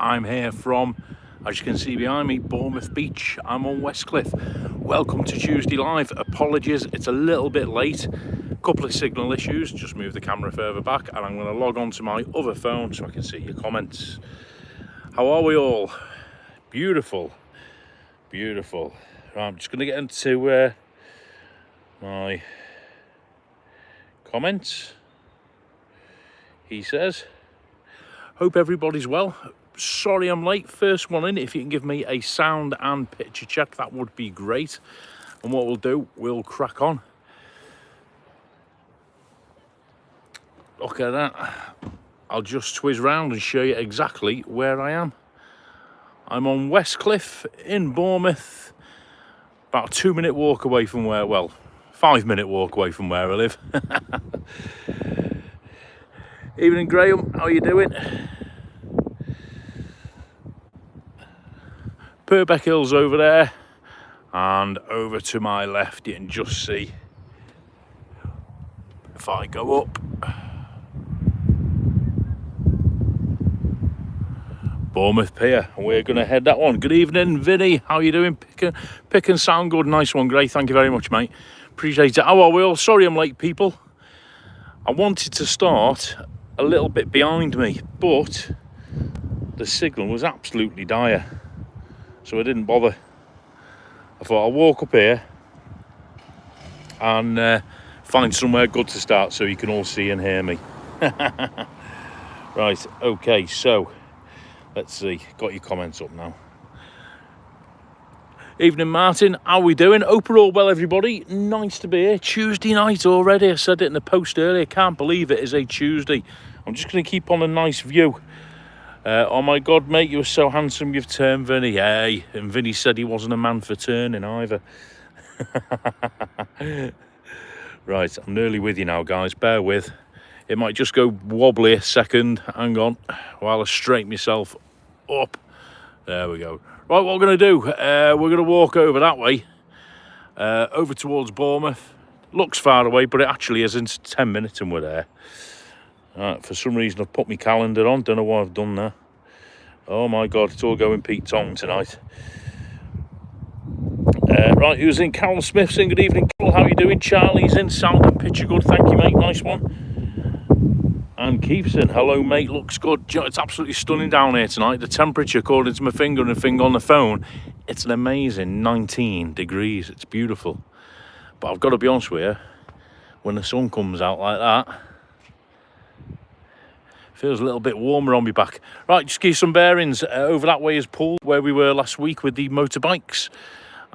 I'm here from, as you can see behind me, Bournemouth Beach. I'm on Westcliff. Welcome to Tuesday Live. Apologies, it's a little bit late. A couple of signal issues. Just move the camera further back and I'm going to log on to my other phone so I can see your comments. How are we all? Beautiful. Beautiful. Right, I'm just going to get into my comments. He says, hope everybody's well. Sorry I'm late. First one in. If you can give me a sound and picture check, that would be great. And what we'll do, we'll crack on. Look at that. I'll just twizz round and show you exactly where I am. I'm on Westcliff in Bournemouth. About a 2-minute walk away from where, well, 5-minute walk away from where I live. Evening, Graham. How are you doing? Purbeck Hills over there, and over to my left you can just see, if I go up, Bournemouth Pier, and we're going to head that one. Good evening, Vinny. How are you doing? Pick and sound good. Nice one, Gray. Thank you very much, mate. Appreciate it. How are we all? Sorry I'm late, people. I wanted to start a little bit behind me, but the signal was absolutely dire, so I didn't bother. I thought I'll walk up here and find somewhere good to start so you can all see and hear me. Right, okay, so let's see. Got your comments up now. Evening, Martin. How we doing? Hope you're all well, everybody. Nice to be here. Tuesday night already. I said it in the post earlier. Can't believe it is a Tuesday. I'm just going to keep on a nice view. Oh my God, mate, you were so handsome you've turned, Vinny. Hey, and Vinny said he wasn't a man for turning either. Right, I'm nearly with you now, guys. Bear with. It might just go wobbly a second. Hang on, while I straighten myself up. There we go. Right, what we're going to do, we're going to walk over that way, over towards Bournemouth. Looks far away, but it actually isn't. 10 minutes and we're there. For some reason, I've put my calendar on. Don't know why I've done that. Oh my God, it's all going Pete Tong tonight. Right, who's in? Carol Smith saying good evening. Carol, how are you doing? Charlie's in. Sound and picture good. Thank you, mate. Nice one. And Keith's in. Hello, mate. Looks good. It's absolutely stunning down here tonight. The temperature, according to my finger and a finger on the phone, it's an amazing 19 degrees. It's beautiful. But I've got to be honest with you, when the sun comes out like that, feels a little bit warmer on my back. Right, just give you some bearings. Over that way is Poole, where we were last week with the motorbikes.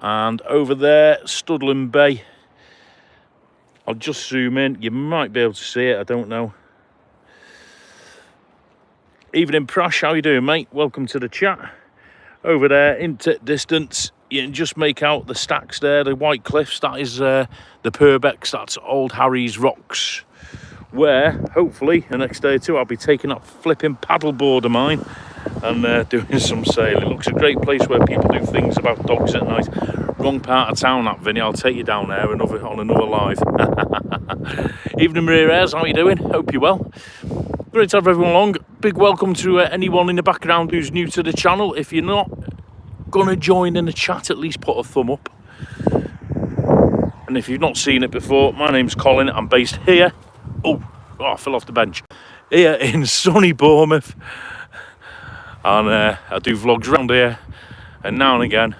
And over there, Studland Bay. I'll just zoom in. You might be able to see it. I don't know. Evening, Prash. How you doing, mate? Welcome to the chat. Over there, into distance, you can just make out the stacks there, the white cliffs. That is the Purbecks. That's Old Harry's Rocks, where hopefully the next day or two I'll be taking that flipping paddleboard of mine and doing some sailing. It looks a great place where people do things about dogs at night. Wrong part of town, that, Vinny. I'll take you down there on another live. Evening, Maria Ayres. How are you doing? Hope you're well. Great to have everyone along. Big welcome to anyone in the background who's new to the channel. If you're not going to join in the chat, at least put a thumb up. And if you've not seen it before, my name's Colin. I'm based here. Oh, I fell off the bench. Here in sunny Bournemouth. And I do vlogs around here. And now and again,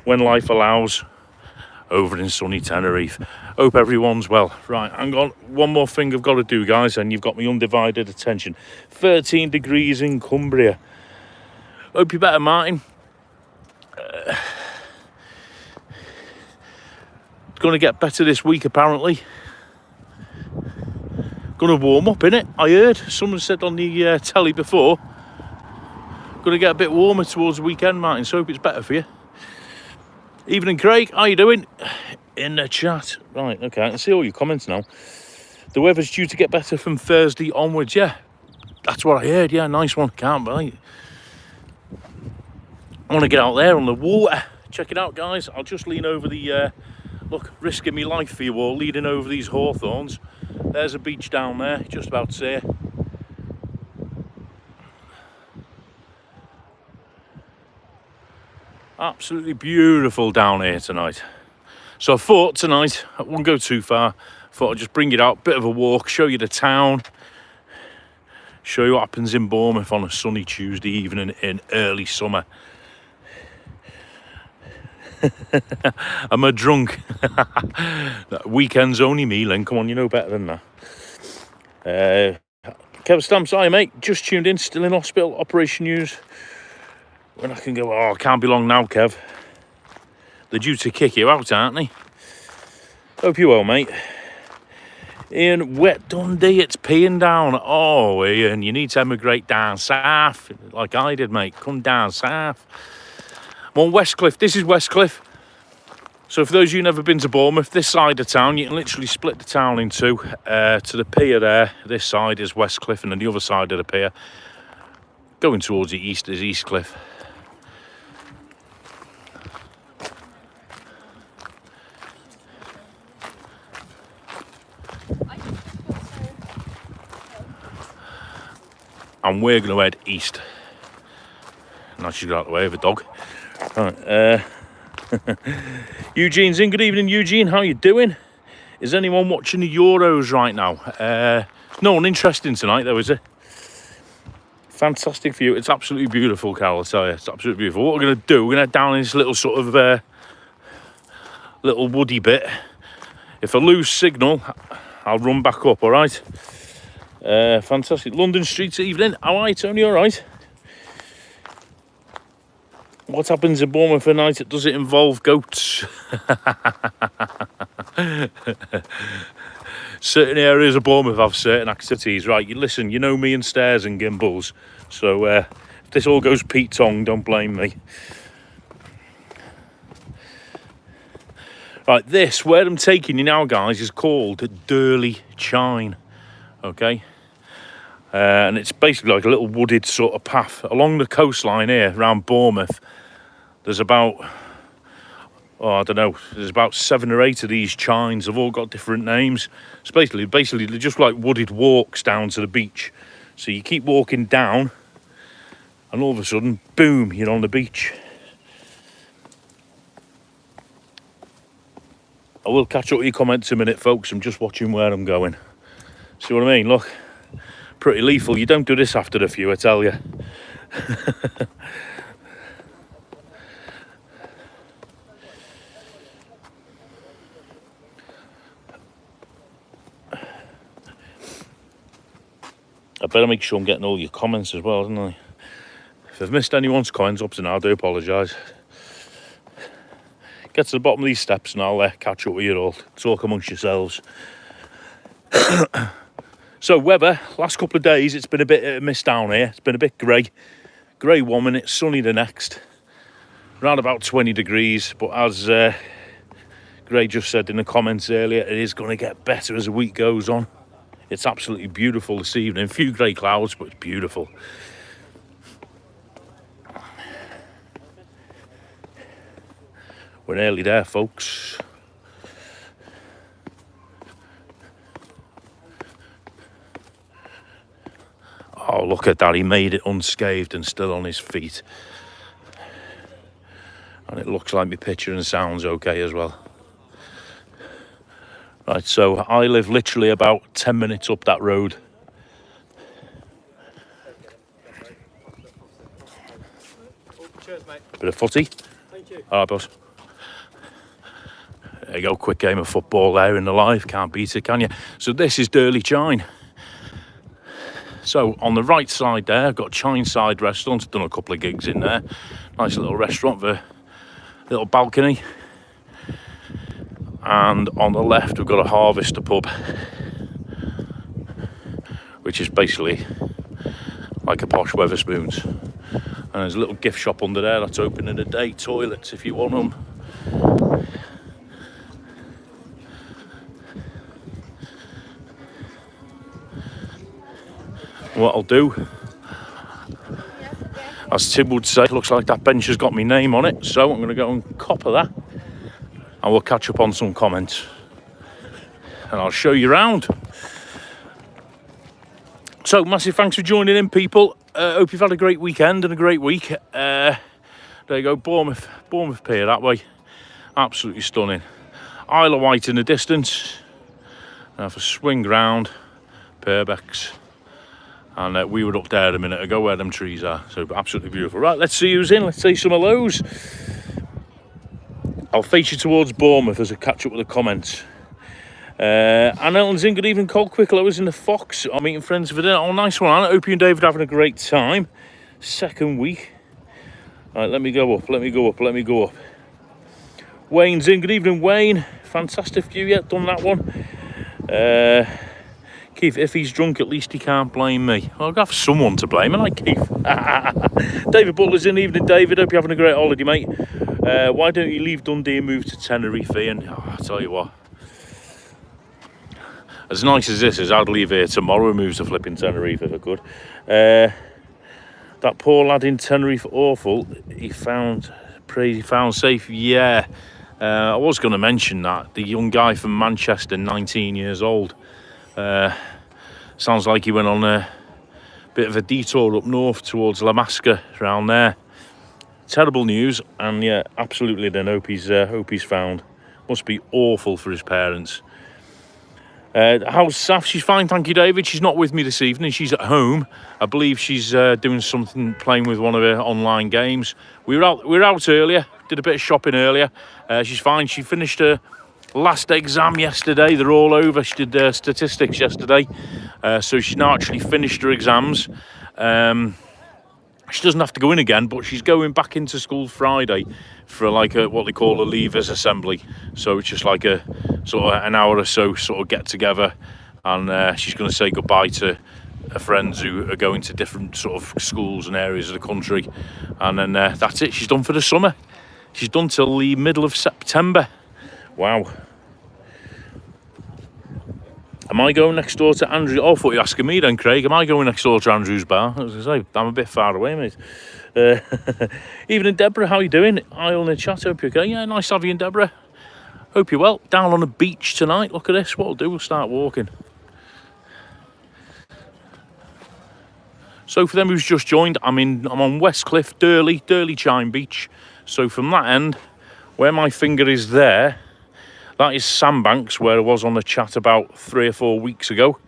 when life allows, over in sunny Tenerife. Hope everyone's well. Right, hang on. One more thing I've got to do, guys, and you've got my undivided attention. 13 degrees in Cumbria. Hope you're better, Martin. It's going to get better this week, apparently. Going to warm up, innit? I heard. Someone said on the telly before. Going to get a bit warmer towards the weekend, Martin, so hope it's better for you. Evening, Craig. How you doing? In the chat. Right, okay, I can see all your comments now. The weather's due to get better from Thursday onwards. Yeah, that's what I heard. Yeah, nice one. Can't believe it. I want to get out there on the water. Check it out, guys. I'll just lean over the look, risking my life for you all, leaning over these hawthorns. There's a beach down there, just about to see it. Absolutely beautiful down here tonight. So I thought tonight, I wouldn't go too far. Thought I'd just bring you out, bit of a walk, show you the town, show you what happens in Bournemouth on a sunny Tuesday evening in early summer. Am I drunk? Weekends only me, Lynn. Come on, you know better than that. Kev Stamps, hi mate. Just tuned in, still in hospital, operation news. When I can go, oh, can't be long now, Kev. They're due to kick you out, aren't they? Hope you're well, mate. Ian, wet Dundee, it's peeing down. Oh, Ian, you need to emigrate down south, like I did, mate. Come down south. I'm on Westcliff. This is Westcliff. So for those of you who've never been to Bournemouth, this side of town, you can literally split the town in two. To the pier there, this side is Westcliff, and then the other side of the pier, going towards the east, is Eastcliff. And we're going to head east. Now she's got out of the way of a dog. Right, Eugene's in. Good evening, Eugene. How you doing? Is anyone watching the Euros right now? No one interesting tonight, though, is it? Fantastic view. It's absolutely beautiful, Carol, I tell you. It's absolutely beautiful. What we're going to do, we're going to head down this little sort of little woody bit. If I lose signal, I'll run back up, all right? Fantastic. London streets evening. How are you, Tony? All right? What happens in Bournemouth at night? Does it involve goats? Certain areas of Bournemouth have certain activities, right? You listen, you know me and stairs and gimbals. So if this all goes Pete Tong, don't blame me. Right, this, where I'm taking you now, guys, is called Durley Chine. Okay? And it's basically like a little wooded sort of path along the coastline here around Bournemouth. There's about, I don't know, there's about 7 or 8 of these chines. They've all got different names. It's basically they're just like wooded walks down to the beach. So you keep walking down and all of a sudden, boom, you're on the beach. I will catch up with your comments in a minute, folks. I'm just watching where I'm going. See what I mean? Look. Pretty lethal. You don't do this after the few, I tell you. I better make sure I'm getting all your comments as well, don't I? If I've missed anyone's comments up to now, I do apologise. Get to the bottom of these steps and I'll catch up with you all. Talk amongst yourselves. So weather, last couple of days, it's been a bit mist down here. It's been a bit grey. Grey 1 minute, sunny the next. Around about 20 degrees. But as Gray just said in the comments earlier, it is going to get better as the week goes on. It's absolutely beautiful this evening. A few grey clouds, but it's beautiful. We're nearly there, folks. Oh, look at that. He made it unscathed and still on his feet. And it looks like my picture and sound's okay as well. Right, so I live literally about 10 minutes up that road. Cheers, mate. Bit of footy. Thank you. All right, boss. There you go, quick game of football there in the live. Can't beat it, can you? So this is Durley Chine. So on the right side there, I've got Chineside Restaurant. I've done a couple of gigs in there. Nice little restaurant with a little balcony. And on the left, we've got a Harvester pub, which is basically like a posh Weatherspoons. And there's a little gift shop under there that's open in the day. Toilets if you want them. What I'll do, as Tim would say, looks like that bench has got my name on it, so I'm going to go and copper that and we'll catch up on some comments and I'll show you around. So massive thanks for joining in, people. Hope you've had a great weekend and a great week. There you go, Bournemouth Pier that way. Absolutely stunning. Isle of Wight in the distance. Now for swing round, Purbecks. And we were up there a minute ago where them trees are. So absolutely beautiful. Right, let's see who's in. Let's see some of those. I'll face you towards Bournemouth as I catch up with the comments. Anne Elton's in. Good evening, Cole. Quick, I was in the Fox. I'm meeting friends for dinner. Oh, nice one, Anne. I hope you and David are having a great time. Second week. All right, let me go up. Wayne's in. Good evening, Wayne. Fantastic view. Yeah, done that one. Keith, if he's drunk, at least he can't blame me. Well, I'll have someone to blame, and I Keith. David Butler's in. Evening, David. Hope you're having a great holiday, mate. Why don't you leave Dundee and move to Tenerife? And I'll tell you what. As nice as this is, I'd leave here tomorrow and move to flipping Tenerife if I could. That poor lad in Tenerife, awful. He found safe. Yeah, I was going to mention that. The young guy from Manchester, 19 years old. Sounds like he went on a bit of a detour up north towards La Masca, around there. Terrible news, and yeah, absolutely. Then hope he's found. Must be awful for his parents. How's Saf? She's fine, thank you, David. She's not with me this evening. She's at home. I believe she's doing something, playing with one of her online games. We were out earlier. Did a bit of shopping earlier. She's fine. She finished her last exam yesterday. They're all over. She did statistics yesterday, so she's now actually finished her exams. She doesn't have to go in again, but she's going back into school Friday for like what they call a leavers assembly. So it's just like a sort of an hour or so sort of get together, and she's going to say goodbye to her friends who are going to different sort of schools and areas of the country, and then that's it. She's done for the summer. She's done till the middle of September. Wow. Am I going next door to Andrew? Oh, I thought you were asking me then, Craig. Am I going next door to Andrew's bar? I was going to say, I'm a bit far away, mate. Evening, Deborah. How you doing? I'll in the chat. Hope you're okay. Yeah, nice to have you in, Deborah. Hope you're well. Down on the beach tonight. Look at this. What we'll do, we'll start walking. So for them who's just joined, I'm on Westcliff, Durley Chine Beach. So from that end, where my finger is there, that is Sandbanks, where I was on the chat about 3 or 4 weeks ago.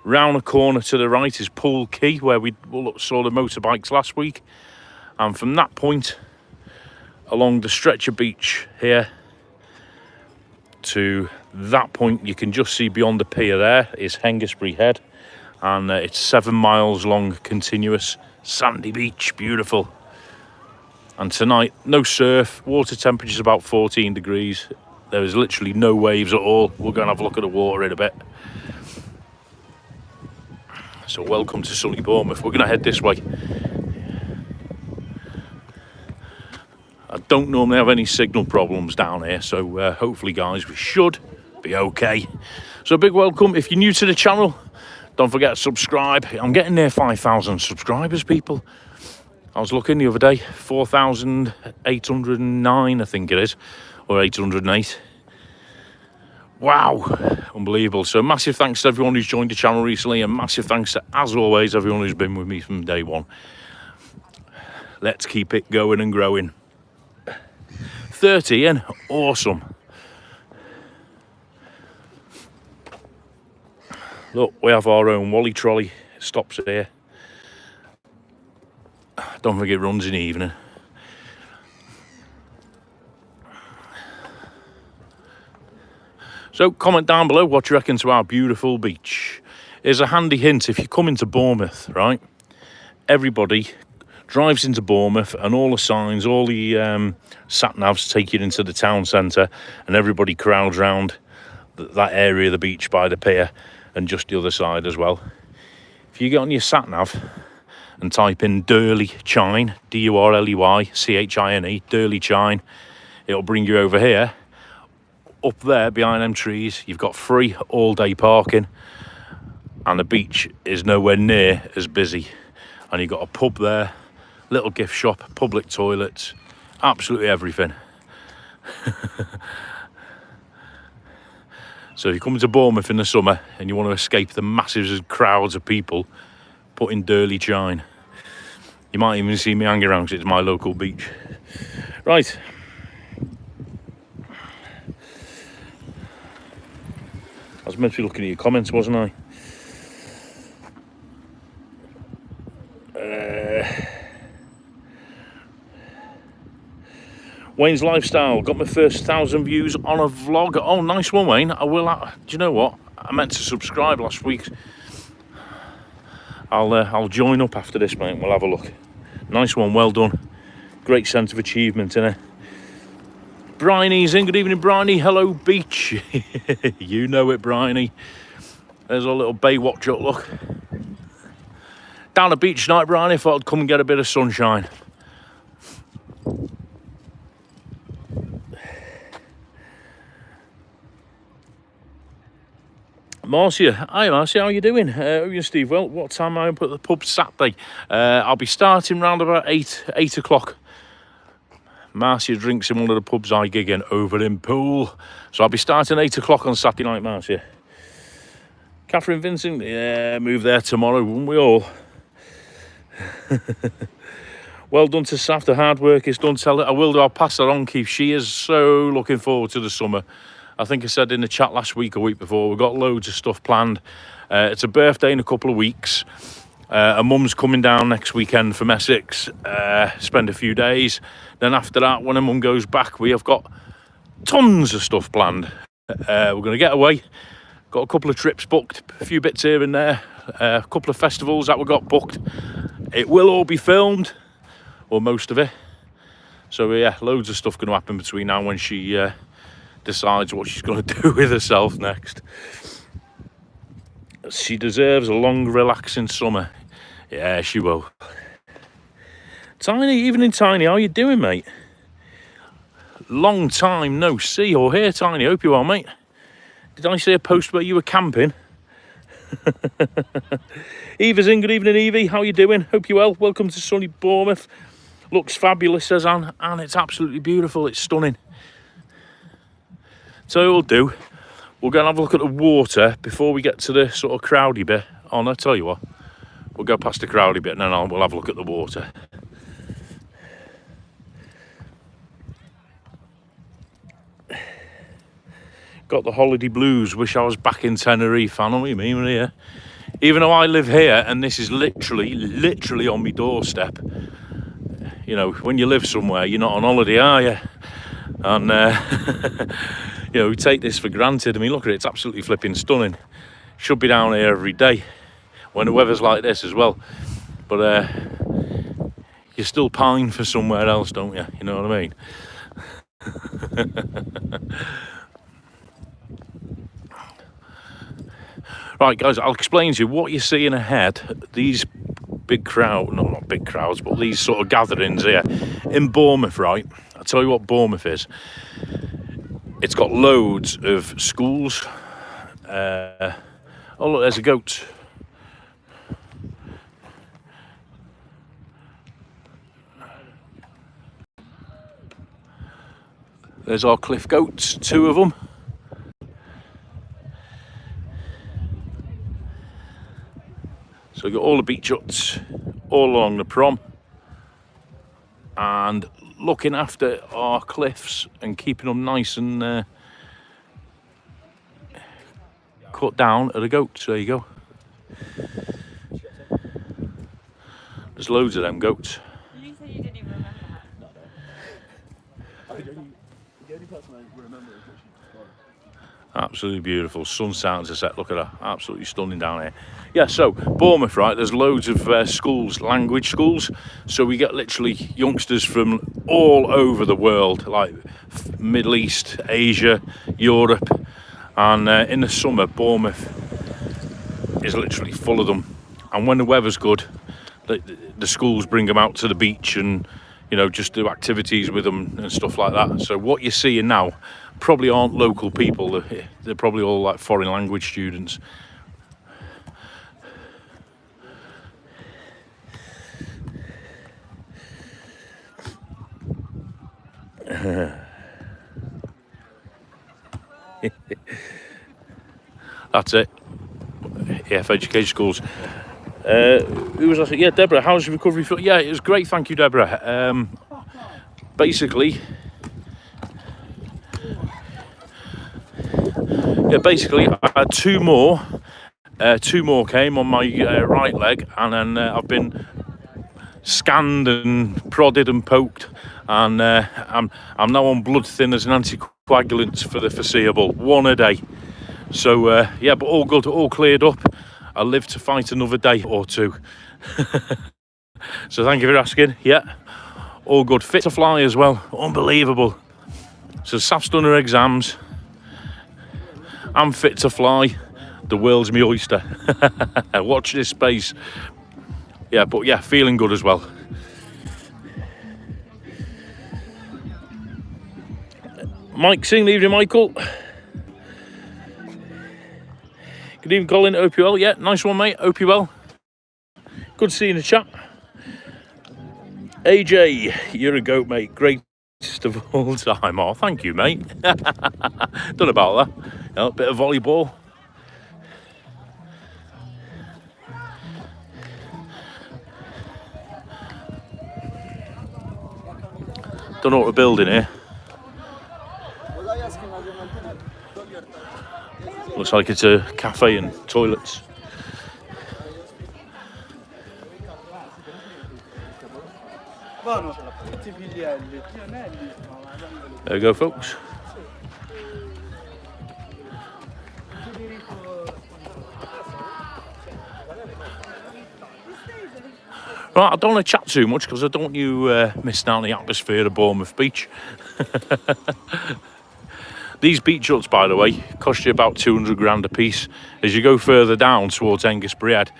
Round the corner to the right is Poole Quay, where we saw the motorbikes last week. And from that point, along the stretch of beach here to that point, you can just see beyond the pier there is Hengistbury Head. And it's 7 miles long, continuous sandy beach, beautiful. And tonight, no surf, water temperature's about 14 degrees. There is literally no waves at all. We'll go and have a look at the water in a bit. So welcome to Sunny Bournemouth. We're going to head this way. I don't normally have any signal problems down here, so hopefully, guys, we should be okay. So a big welcome. If you're new to the channel, don't forget to subscribe. I'm getting near 5,000 subscribers, people. I was looking the other day, 4,809, I think it is, or 808. Wow, unbelievable. So massive thanks to everyone who's joined the channel recently, and massive thanks to, as always, everyone who's been with me from day one. Let's keep it going and growing. 30 in, awesome. Look, we have our own Wally trolley. It stops here. Don't think it runs in the evening. So comment down below what you reckon to our beautiful beach. Here's a handy hint: if you come into Bournemouth, right, everybody drives into Bournemouth and all the signs, all the sat-navs take you into the town centre, and everybody crowds round that area of the beach by the pier and just the other side as well. If you get on your sat-nav and type in Durley Chine, Durleychine, Durley Chine, it'll bring you over here. Up there behind them trees, you've got free all-day parking, and the beach is nowhere near as busy. And you've got a pub there, little gift shop, public toilets, absolutely everything. So if you come to Bournemouth in the summer and you want to escape the massive crowds of people, put in Durley Chine. You might even see me hanging around because it's my local beach. Right. I was meant to be looking at your comments, wasn't I? Wayne's Lifestyle got my first 1,000 views on a vlog. Oh, nice one, Wayne. I will. Do you know what? I meant to subscribe last week. I'll join up after this, mate. We'll have a look. Nice one. Well done. Great sense of achievement, innit? Bryony's in. Good evening, Bryony. Hello, beach. You know it, Bryony. There's our little Baywatch up, look. Down the beach tonight, Bryony. Thought I'd come and get a bit of sunshine. Marcia, hi Marcia, how you doing? You Steve, well, what time am I up at the pub Saturday? I'll be starting round about 8 o'clock. Marcia drinks in one of the pubs I gig in over in Poole. So I'll be starting 8 o'clock on Saturday night, Marcia. Catherine Vincent, yeah, move there tomorrow, wouldn't we all? Well done to Saf, the hard work is done. Tell it, I will do, I'll pass that on, Keith. She is so looking forward to the summer. I think I said in the chat last week or week before, we've got loads of stuff planned. It's a birthday in a couple of weeks. Her mum's coming down next weekend from Essex, spend a few days. Then after that, when her mum goes back, we have got tons of stuff planned. We're going to get away. Got a couple of trips booked, a few bits here and there, a couple of festivals that we got booked. It will all be filmed, or most of it. So yeah, loads of stuff going to happen between now and when she decides what she's going to do with herself next. She deserves a long, relaxing summer. Yeah, she will. Tiny, evening Tiny, how you doing, mate? Long time no see or hear, Tiny. Hope you are, mate. Did I see a post where you were camping? Eva's in. Good evening, Evie. How you doing? Hope you well. Welcome to sunny Bournemouth. Looks fabulous, says Anne. And it's absolutely beautiful. It's stunning. So we'll do. We'll go and have a look at the water before we get to the sort of crowdy bit. Oh, no, I tell you what. We'll go past the crowdy bit and then we'll have a look at the water. Got the holiday blues. Wish I was back in Tenerife. I know what you mean, we're here. Even though I live here and this is literally on my doorstep. You know, when you live somewhere, you're not on holiday, are you? And, you know, we take this for granted. I mean, look at it, it's absolutely flipping stunning. Should be down here every day when the weather's like this as well. But you still pine for somewhere else, don't you? You know what I mean? Right, guys, I'll explain to you what you're seeing ahead. These big crowd, no, not big crowds, but these sort of gatherings here in Bournemouth, right? I'll tell you what Bournemouth is. It's got loads of schools. Oh, look, there's a goat. There's our cliff goats, 2 of them. So we've got all the beach huts all along the prom and looking after our cliffs and keeping them nice and cut down are the goats. There you go. There's loads of them goats. You said you didn't even remember that. The only person I remember is what she described. Absolutely beautiful. Sun starting to set. Look at that. Absolutely stunning down here. Yeah, so Bournemouth, right? There's loads of schools, language schools. So we get literally youngsters from all over the world, like Middle East, Asia, Europe. And in the summer, Bournemouth is literally full of them. And when the weather's good, the schools bring them out to the beach and, you know, just do activities with them and stuff like that. So what you're seeing now probably aren't local people. They're probably all like foreign language students. That's it. EF Education Schools. Who was I saying? Yeah, Deborah, how's your recovery? Yeah, it was great, thank you, Deborah. basically I had two more came on my right leg, and then I've been scanned and prodded and poked, and I'm now on blood thinners and anticoagulants for the foreseeable, one a day. So yeah, but all good, all cleared up. I live to fight another day or two. So thank you for asking. Yeah, all good, fit to fly as well, unbelievable. So Saf's done her exams, I'm fit to fly, the world's me oyster. Watch this space. Yeah, but yeah, feeling good as well. Mike, sing the evening, Michael. Good evening, Colin. Hope you well. Yeah, nice one, mate. Hope you well. Good to see you in the chat. AJ, you're a goat, mate. Greatest of all time. Oh, thank you, mate. Done about that. You know, a bit of volleyball. Don't know what we're building here. Looks like it's a cafe and toilets. There you go, folks. Right, I don't want to chat too much because I don't want you missing out on the atmosphere of Bournemouth Beach. These beach huts, by the way, cost you about 200 grand a piece. As you go further down towards Hengistbury Head,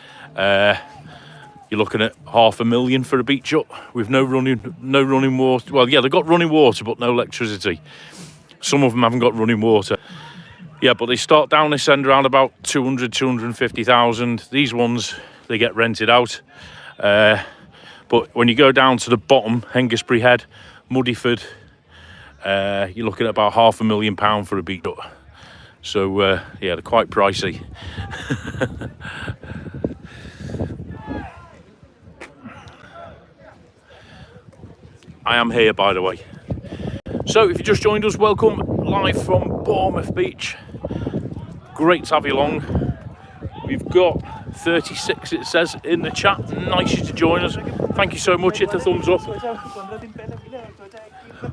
you're looking at $500,000 for a beach hut with no running water. Well, yeah, they've got running water, but no electricity. Some of them haven't got running water. Yeah, but they start down this end around about 200, 250,000. These ones, they get rented out. But when you go down to the bottom, Hengistbury Head, Muddyford, you're looking at about £500,000 for a beach hut. So yeah, they're quite pricey. I am here, by the way. So if you just joined us, welcome live from Bournemouth Beach. Great to have you along. We've got 36, it says in the chat. Nice you to join us. Thank you so much. Hit the thumbs up.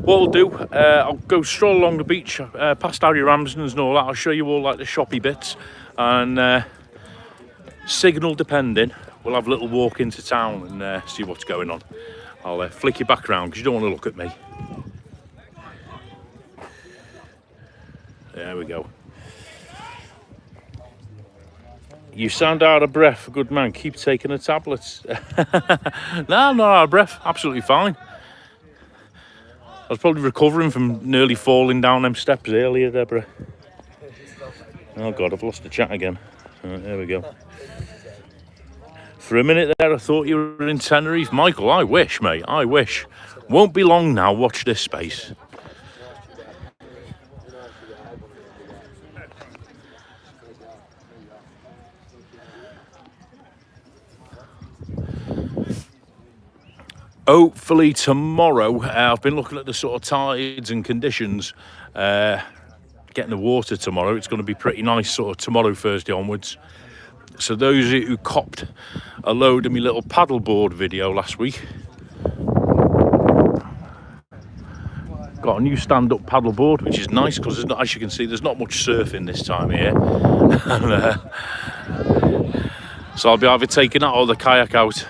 What I'll do, I'll go stroll along the beach, past Harry Ramsden's and all that. I'll show you all like the shoppy bits, and signal depending, we'll have a little walk into town and see what's going on. I'll flick you back around because you don't want to look at me. There we go. You sound out of breath, good man. Keep taking the tablets. No, I'm not out of breath. Absolutely fine. I was probably recovering from nearly falling down them steps earlier, Deborah. Oh God, I've lost the chat again. There we go. For a minute there, I thought you were in Tenerife. Michael, I wish, mate. I wish. Won't be long now. Watch this space. Hopefully tomorrow, I've been looking at the sort of tides and conditions, getting the water tomorrow. It's going to be pretty nice sort of tomorrow, Thursday onwards. So those who copped a load of my little paddleboard video last week, got a new stand-up paddleboard, which is nice because as you can see, there's not much surfing this time of year. So I'll be either taking that or the kayak out.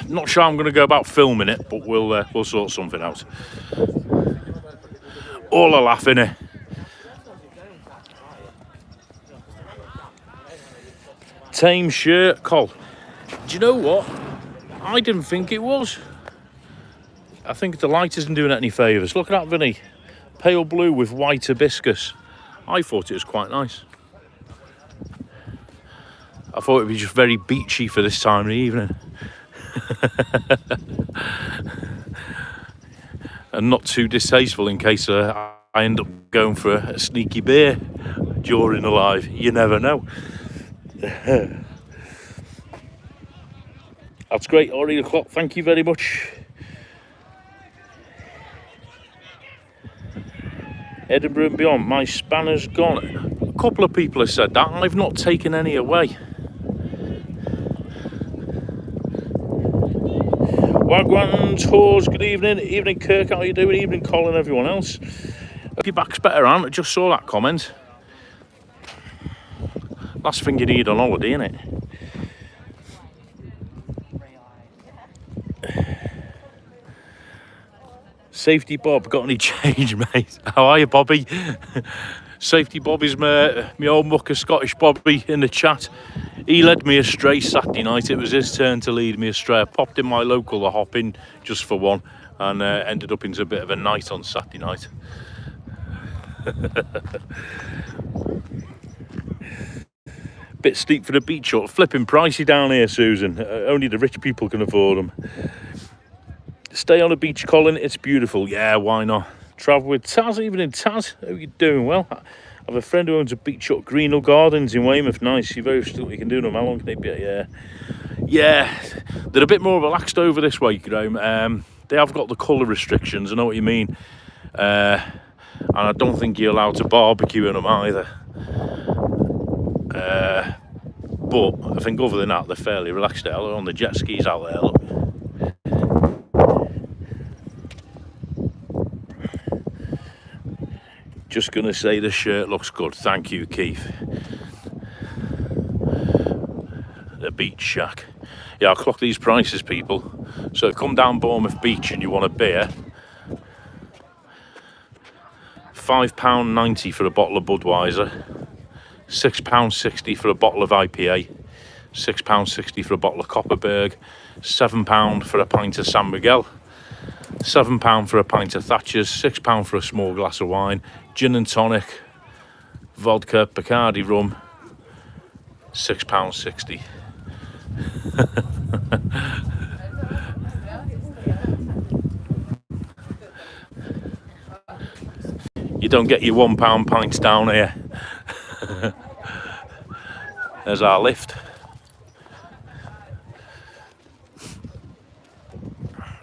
Not sure I'm going to go about filming it, but we'll sort something out. All a laugh, innit? Tame shirt, Col. Do you know what? I didn't think it was. I think the light isn't doing it any favours. Look at that, Vinny. Pale blue with white hibiscus. I thought it was quite nice. I thought it'd be just very beachy for this time of the evening. And not too distasteful in case I end up going for a sneaky beer during the live. You never know. That's great, already o'clock. Thank you very much. Edinburgh and beyond, my spanner's gone. A couple of people have said that. I've not taken any away. Wagwans, Hawes, good evening. Evening, Kirk, how are you doing? Evening, Colin, everyone else. Hope your back's better, Ant. I just saw that comment. Last thing you need on holiday, innit? Safety Bob, got any change, mate? How are you, Bobby? Safety Bob is my old mucker Scottish Bobby in the chat. He led me astray Saturday night. It was his turn to lead me astray. I popped in my local, a hop in just for one, and ended up into a bit of a night on Saturday night. Bit steep for the beach hut. Flipping pricey down here, Susan. Only the rich people can afford them. Stay on the beach, Colin. It's beautiful. Yeah, why not? Travel with Taz, even in Taz. How are you doing? Well, I have a friend who owns a beach hut, Greenhill Gardens in Weymouth. Nice. You're very still. You can do them. How long can they be? Yeah. They're a bit more relaxed over this way, Graham. They have got the colour restrictions. I know what you mean. And I don't think you're allowed to barbecue in them either. But I think other than that, they're fairly relaxed out on the jet skis out there. Look. Just going to say the shirt looks good. Thank you, Keith. The beach shack. Yeah, I'll clock these prices, people. So come down Bournemouth Beach and you want a beer. £5.90 for a bottle of Budweiser. £6.60 for a bottle of IPA. £6.60 for a bottle of Copperberg. £7 for a pint of San Miguel. £7 for a pint of Thatcher's, £6 for a small glass of wine, gin and tonic, vodka, Bacardi rum, £6.60. You don't get your £1 pints down here. There's our lift.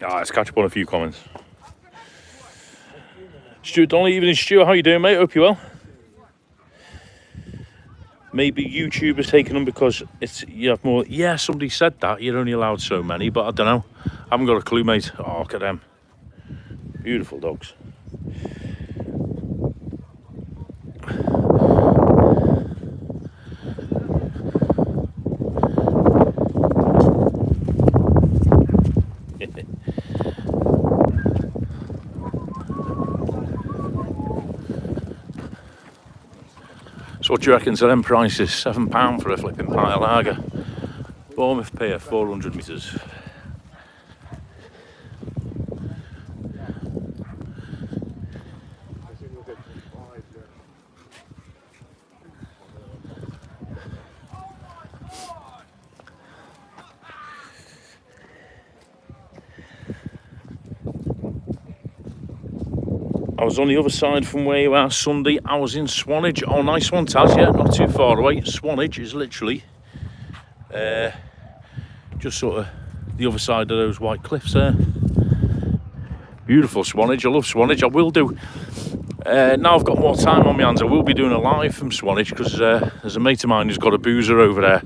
Let's catch up on a few comments. Stuart Donnelly, evening Stuart, how you doing, mate? Hope you're well. Maybe YouTube has taken them because you have more. Yeah, somebody said that you're only allowed so many, but I don't know. I haven't got a clue, mate. Oh, look at them. Beautiful dogs. So what do you reckon to them prices? £7 for a flipping pint of lager. Bournemouth Pier, 400 metres. I was on the other side from where you are Sunday. I was in Swanage. Oh, nice one, Taz. Yeah, not too far away. Swanage is literally just sort of the other side of those white cliffs there. Beautiful Swanage. I love Swanage. I will do. Now I've got more time on my hands, I will be doing a live from Swanage because there's a mate of mine who's got a boozer over there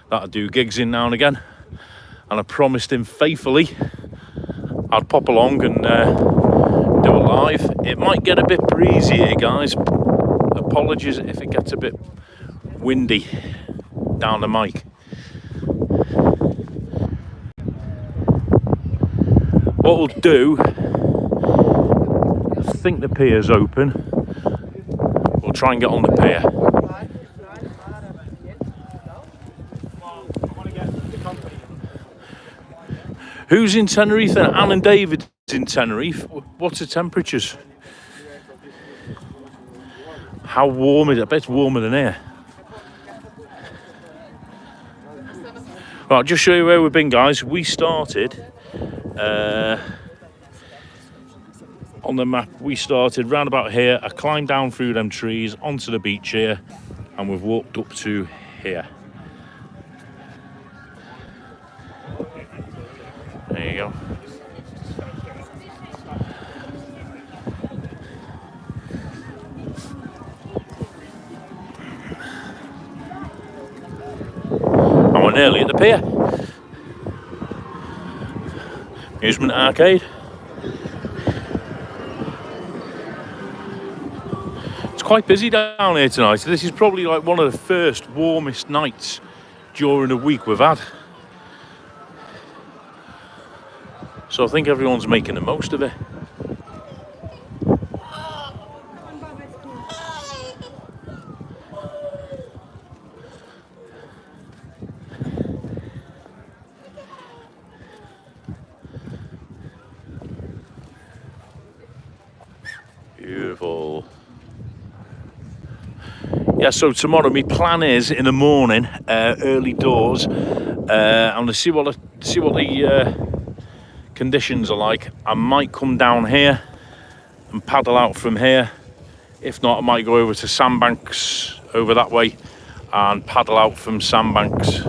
that I do gigs in now and again. And I promised him faithfully I'd pop along and do a live. It might get a bit breezy here, guys. Apologies if it gets a bit windy down the mic. What we'll do, I think the pier's open. We'll try and get on the pier. Who's in Tenerife? Anne and David's in Tenerife. What's the temperatures? How warm is it? I bet it's warmer than here. Right, I'll just show you where we've been, guys. We started on the map. We started round about here. I climbed down through them trees onto the beach here, and we've walked up to here. There you go. nearly at the pier. Amusement arcade. It's quite busy down here tonight. This is probably like one of the first warmest nights during the week we've had. So I think everyone's making the most of it. Beautiful. Yeah, so tomorrow my plan is in the morning, early doors. I'm gonna see what the conditions are like. I might come down here and paddle out from here. If not, I might go over to Sandbanks over that way and paddle out from Sandbanks.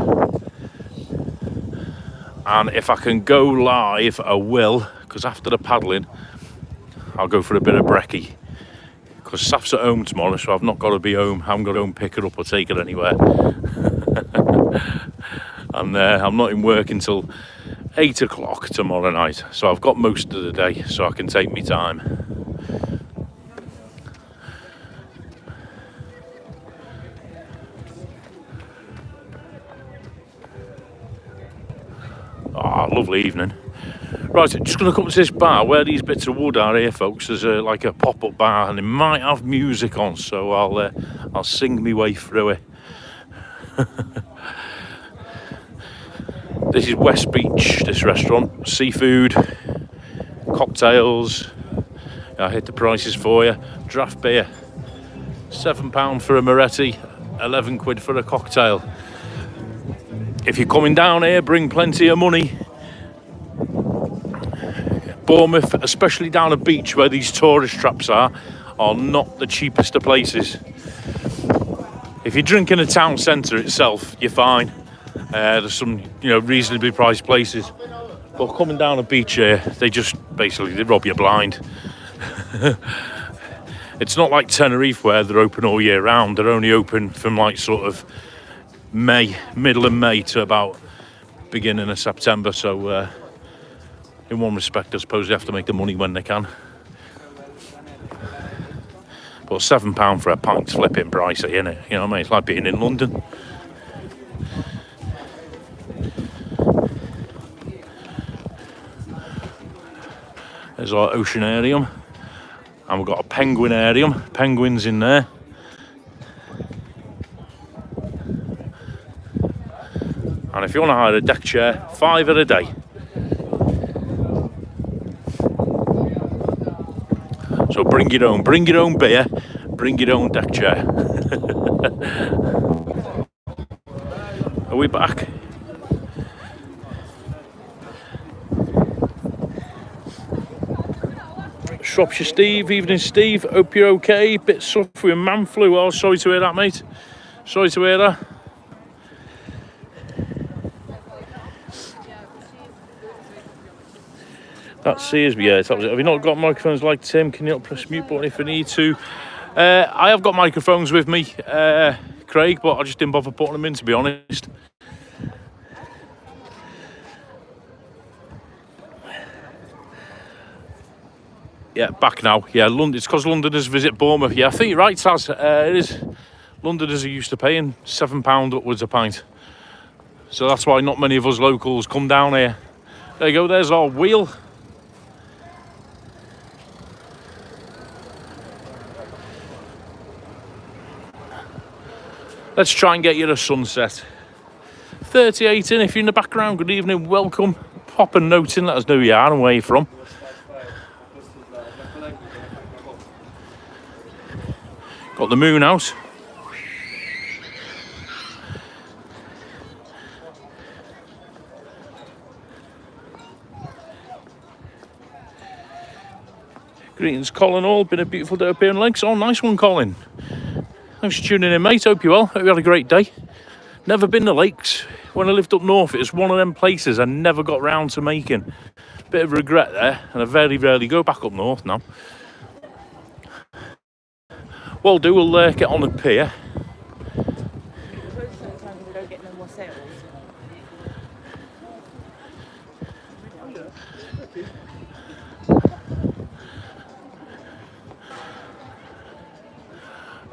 And if I can go live, I will, because after the paddling, I'll go for a bit of brekkie. Because Saf's at home tomorrow, so I've not got to be home. I haven't got to go and pick her up or take her anywhere. And I'm not in work until 8 o'clock tomorrow night. So I've got most of the day, so I can take me time. Ah, lovely evening. Right, just going to come to this bar where these bits of wood are here, folks. There's like a pop-up bar, and it might have music on, so I'll sing my way through it. This is West Beach, this restaurant. Seafood, cocktails. I hit the prices for you. Draft beer, £7 for a Moretti, 11 quid for a cocktail. If you're coming down here, bring plenty of money. Bournemouth, especially down a beach where these tourist traps are not the cheapest of places. If you're drinking a town centre itself, you're fine. There's some, reasonably priced places. But coming down a beach here, they rob you blind. It's not like Tenerife where they're open all year round. They're only open from like sort of May, middle of May to about beginning of September. So in one respect, I suppose they have to make the money when they can. But £7 for a pint's flipping pricey, isn't it? You know what I mean? It's like being in London. There's our oceanarium. And we've got a penguinarium. Penguins in there. And if you want to hire a deck chair, £5 a day. So bring your own beer, bring your own deck chair. Are we back? Shropshire Steve, evening Steve, hope you're okay. Bit suffering with man flu. Oh, sorry to hear that, mate. Sorry to hear that. That sees me, yeah. Have you not got microphones like Tim? Can you not press mute button if you need to? I have got microphones with me, Craig, but I just didn't bother putting them in, to be honest. Yeah, back now. Yeah, London. It's because Londoners visit Bournemouth. Yeah, I think you're right, Taz. It is. Londoners are used to paying £7 upwards a pint. So that's why not many of us locals come down here. There you go, there's our wheel. Let's try and get you a sunset. 38 in, if you're in the background, good evening, welcome. Pop a note in, let us know who you are and where you're from. Got the moon out. Greetings, Colin all. Been a beautiful day up here in Lakes. Oh, nice one, Colin. Thanks for tuning in, mate. Hope you're well. Hope you had a great day. Never been to Lakes. When I lived up north, it was one of them places I never got round to making. Bit of regret there, and I very rarely go back up north now. Well, we'll get on the pier.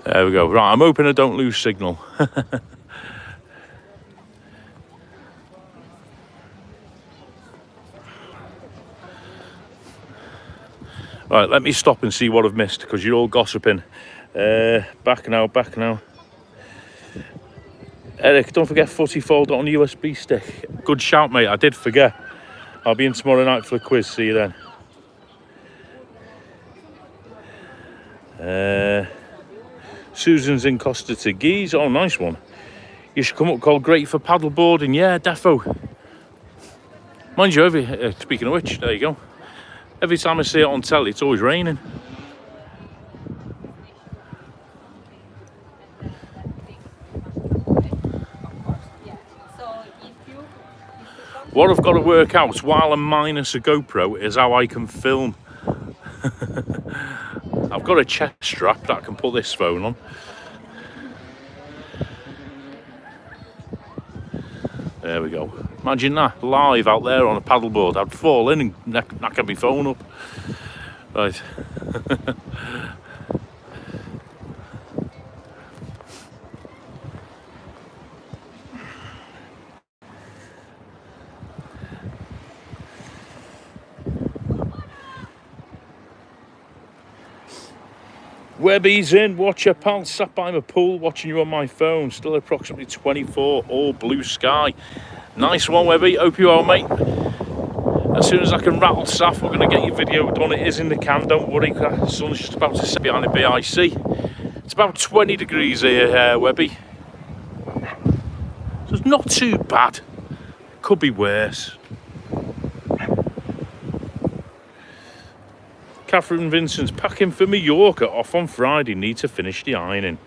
There we go. Right, I'm hoping I don't lose signal. Right, let me stop and see what I've missed, because you're all gossiping. Back now. Eric, don't forget footy folder on USB stick. Good shout, mate. I did forget. I'll be in tomorrow night for the quiz. See you then. Susan's in Costa Teguise. Oh, nice one. You should come up, called great for paddle boarding. Yeah, defo. Mind you, speaking of which, there you go. Every time I see it on telly, it's always raining. What I've got to work out while I'm minus a GoPro is how I can film. I've got a chest strap that I can put this phone on. There we go. Imagine that, live out there on a paddleboard. I'd fall in and knock my phone up. Right. Webby's in, watch your pal, sat by my pool, watching you on my phone, still approximately 24, all blue sky. Nice one, Webby, hope you are, mate. As soon as I can rattle Saf, we're going to get your video done. It is in the can, don't worry, the sun's just about to set behind the BIC. It's about 20 degrees here, Webby. So it's not too bad, could be worse. Catherine Vincent's packing for Mallorca, off on Friday, need to finish the ironing.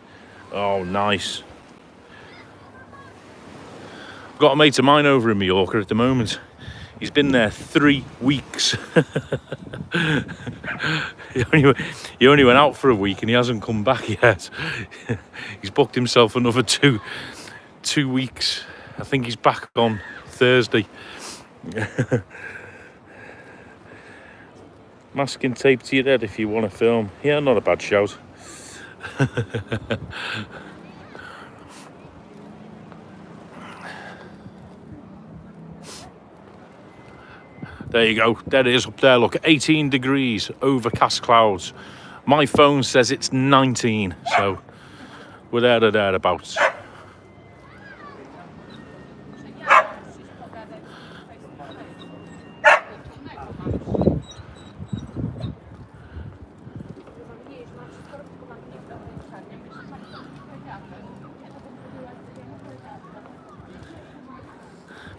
Oh, nice. I've got a mate of mine over in Mallorca at the moment. He's been there 3 weeks. He only went out for a week and he hasn't come back yet. He's booked himself another two weeks. I think he's back on Thursday. Masking tape to your head if you want to film. Yeah, not a bad shout. There you go. There it is up there. Look, 18 degrees, overcast clouds. My phone says it's 19, so we're there or thereabouts.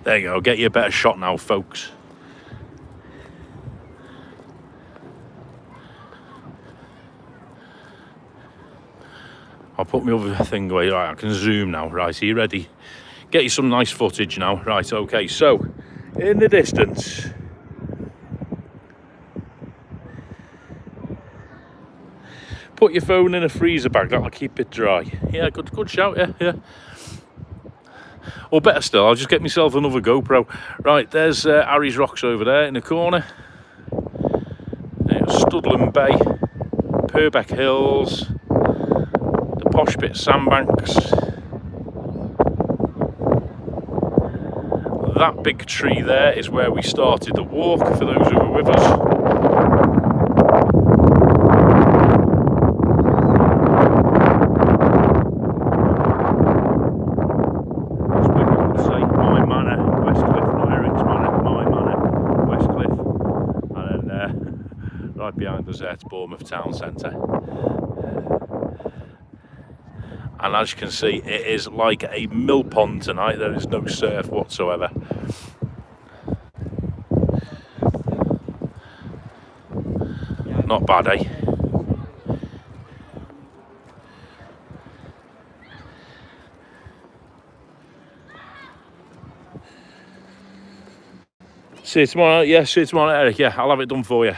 There you go, get you a better shot now, folks. I'll put my other thing away. Right, I can zoom now. Right, are you ready? Get you some nice footage now. Right, okay, so in the distance, put your phone in a freezer bag, that'll keep it dry. Yeah, good shout, yeah. Or better still, I'll just get myself another GoPro. Right, there's Harry's Rocks over there in the corner. There's Studland Bay, Purbeck Hills, the Posh Pit Sandbanks. That big tree there is where we started the walk, for those who were with us. Behind us there, it's Bournemouth Town Centre. And as you can see, it is like a mill pond tonight. There is no surf whatsoever. Not bad, eh? See you tomorrow. Yeah, see you tomorrow, Eric. Yeah, I'll have it done for you.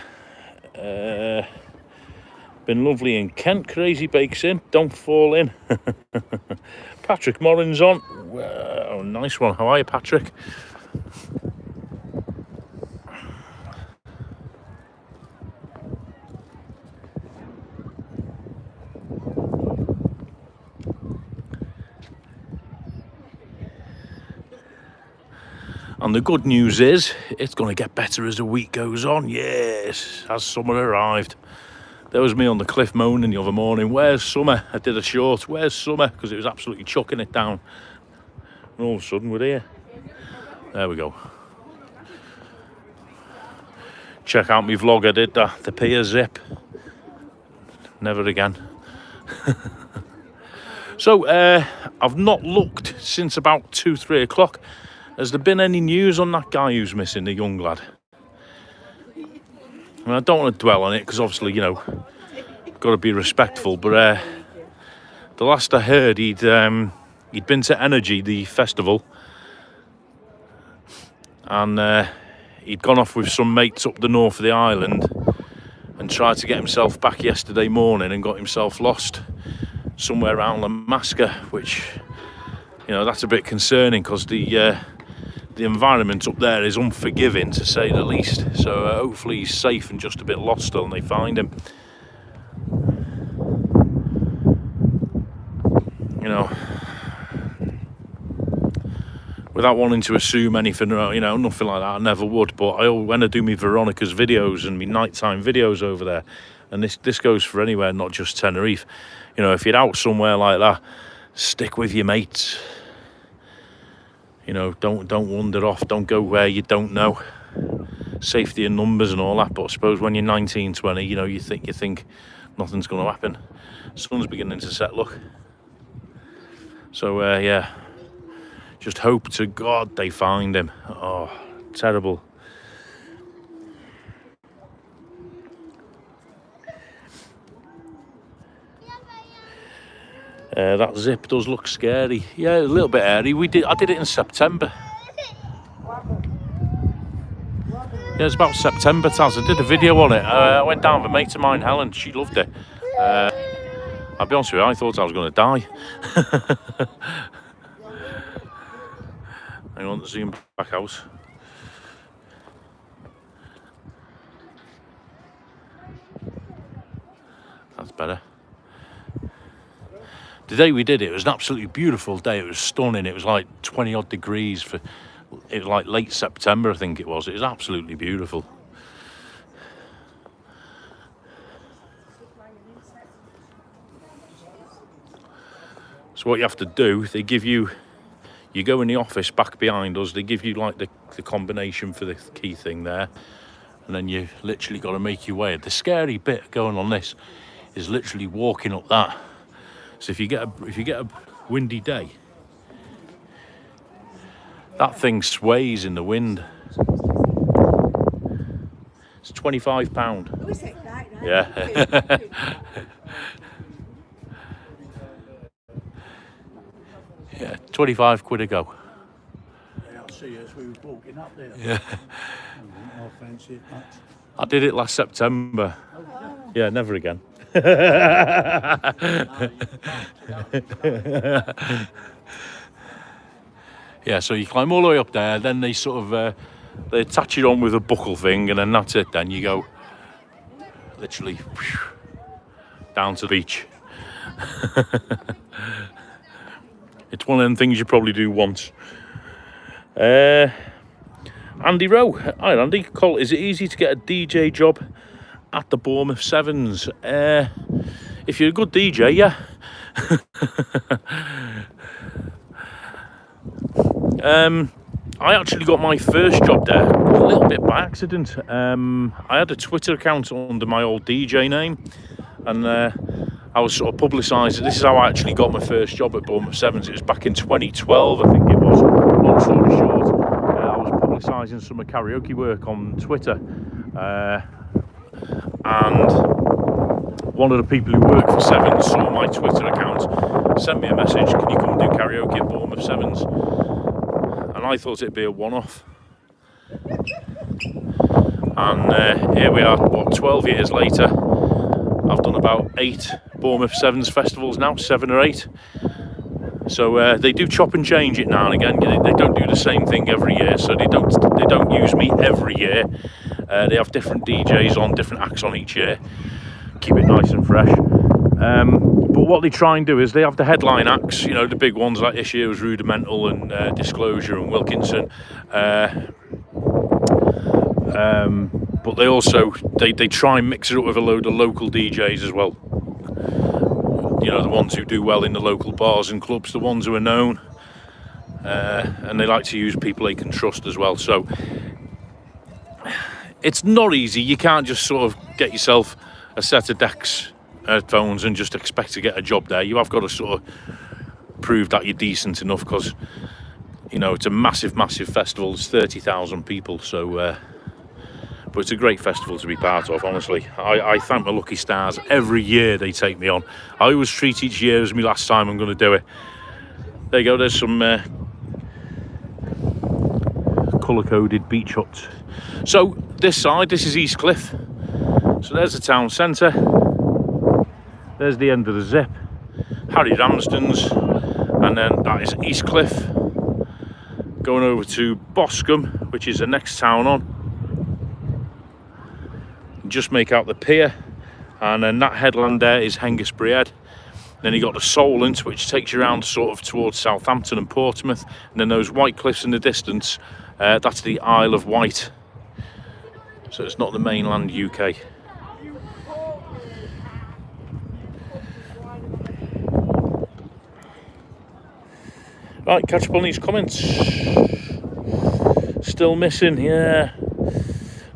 Been lovely in Kent. Crazy Bakes in. Don't fall in. Patrick Morin's on. Oh, nice one. How are you, Patrick? And the good news is, it's going to get better as the week goes on. Yes, has summer arrived. There was me on the cliff moaning the other morning, where's summer? I did a short, where's summer? Because it was absolutely chucking it down. And all of a sudden we're here. There we go. Check out my vlog I did, the pier zip. Never again. So, I've not looked since about 2-3 o'clock. Has there been any news on that guy who's missing, the young lad? I don't want to dwell on it because obviously, you know, got to be respectful. But the last I heard, he'd been to Energy, the festival, and he'd gone off with some mates up the north of the island and tried to get himself back yesterday morning and got himself lost somewhere around Lamasca, which, you know, that's a bit concerning because the environment up there is unforgiving, to say the least. So hopefully he's safe and just a bit lost still and they find him. You know, without wanting to assume anything, you know, nothing like that, I never would. But when I do my Veronica's videos and my nighttime videos over there, and this goes for anywhere, not just Tenerife. You know, if you're out somewhere like that, stick with your mates. You know, don't wander off, don't go where you don't know. Safety in numbers and all that, but I suppose when you're 19, 20, you know, you think nothing's going to happen. Sun's beginning to set, look. So, yeah, just hope to God they find him. Oh, terrible. That zip does look scary. Yeah, a little bit airy. I did it in September. Yeah, it's about September, Taz. I did a video on it. I went down with a mate of mine, Helen. She loved it. I'll be honest with you, I thought I was going to die. Hang on, zoom back out. That's better. The day we did it, it was an absolutely beautiful day. It was stunning. It was like 20 odd degrees it was like late September, I think it was. It was absolutely beautiful. So what you have to do, they give you go in the office back behind us, they give you like the combination for the key thing there, and then you literally got to make your way. The scary bit going on this is literally walking up that. So if you get a windy day, that thing sways in the wind. It's £25. Oh, is it? Right. Yeah. Yeah, 25 quid a go. Yeah, I'll see as we were walking up there. Yeah. I fancy it much. I did it last September. Yeah, never again. Yeah, so you climb all the way up there, then they sort of they attach it on with a buckle thing, and then that's it. Then you go literally down to the beach. It's one of them things you probably do once. Andy Rowe. Hi Andy. Cole, is it easy to get a DJ job at the Bournemouth Sevens? If you're a good DJ, yeah. I actually got my first job there a little bit by accident. I had a Twitter account under my old DJ name, and I was sort of publicising. This is how I actually got my first job at Bournemouth Sevens. It was back in 2012, I think it was. Long story short, I was publicising some karaoke work on Twitter, and one of the people who work for Sevens saw my Twitter account, sent me a message, can you come and do karaoke at Bournemouth Sevens? And I thought it'd be a one-off. And here we are, 12 years later. I've done about 8 Bournemouth Sevens festivals now, 7 or 8. So they do chop and change it now and again. They don't do the same thing every year, so they don't use me every year. They have different DJs on, different acts on each year. Keep it nice and fresh. But But what they try and do is they have the headline acts, you know, the big ones like this year was Rudimental and Disclosure and Wilkinson. But they also they try and mix it up with a load of local DJs as well. You know, the ones who do well in the local bars and clubs, the ones who are known, and they like to use people they can trust as well. So it's not easy. You can't just sort of get yourself a set of decks, headphones, and just expect to get a job there. You have got to sort of prove that you're decent enough, because you know it's a massive festival. There's 30,000 people, so but it's a great festival to be part of, honestly. I thank my lucky stars every year they take me on. I always treat each year as my last time I'm going to do it. There you go, there's some colour-coded beach huts. So this side, this is East Cliff. So there's the town centre. There's the end of the Zip, Harry Ramsden's, and then that is East Cliff. Going over to Boscombe, which is the next town on. Just make out the pier, and then that headland there is Hengistbury Head. Then you got the Solent, which takes you around sort of towards Southampton and Portsmouth, and then those white cliffs in the distance, that's the Isle of Wight. So it's not the mainland UK. Right, catch up on these comments. Still missing, yeah.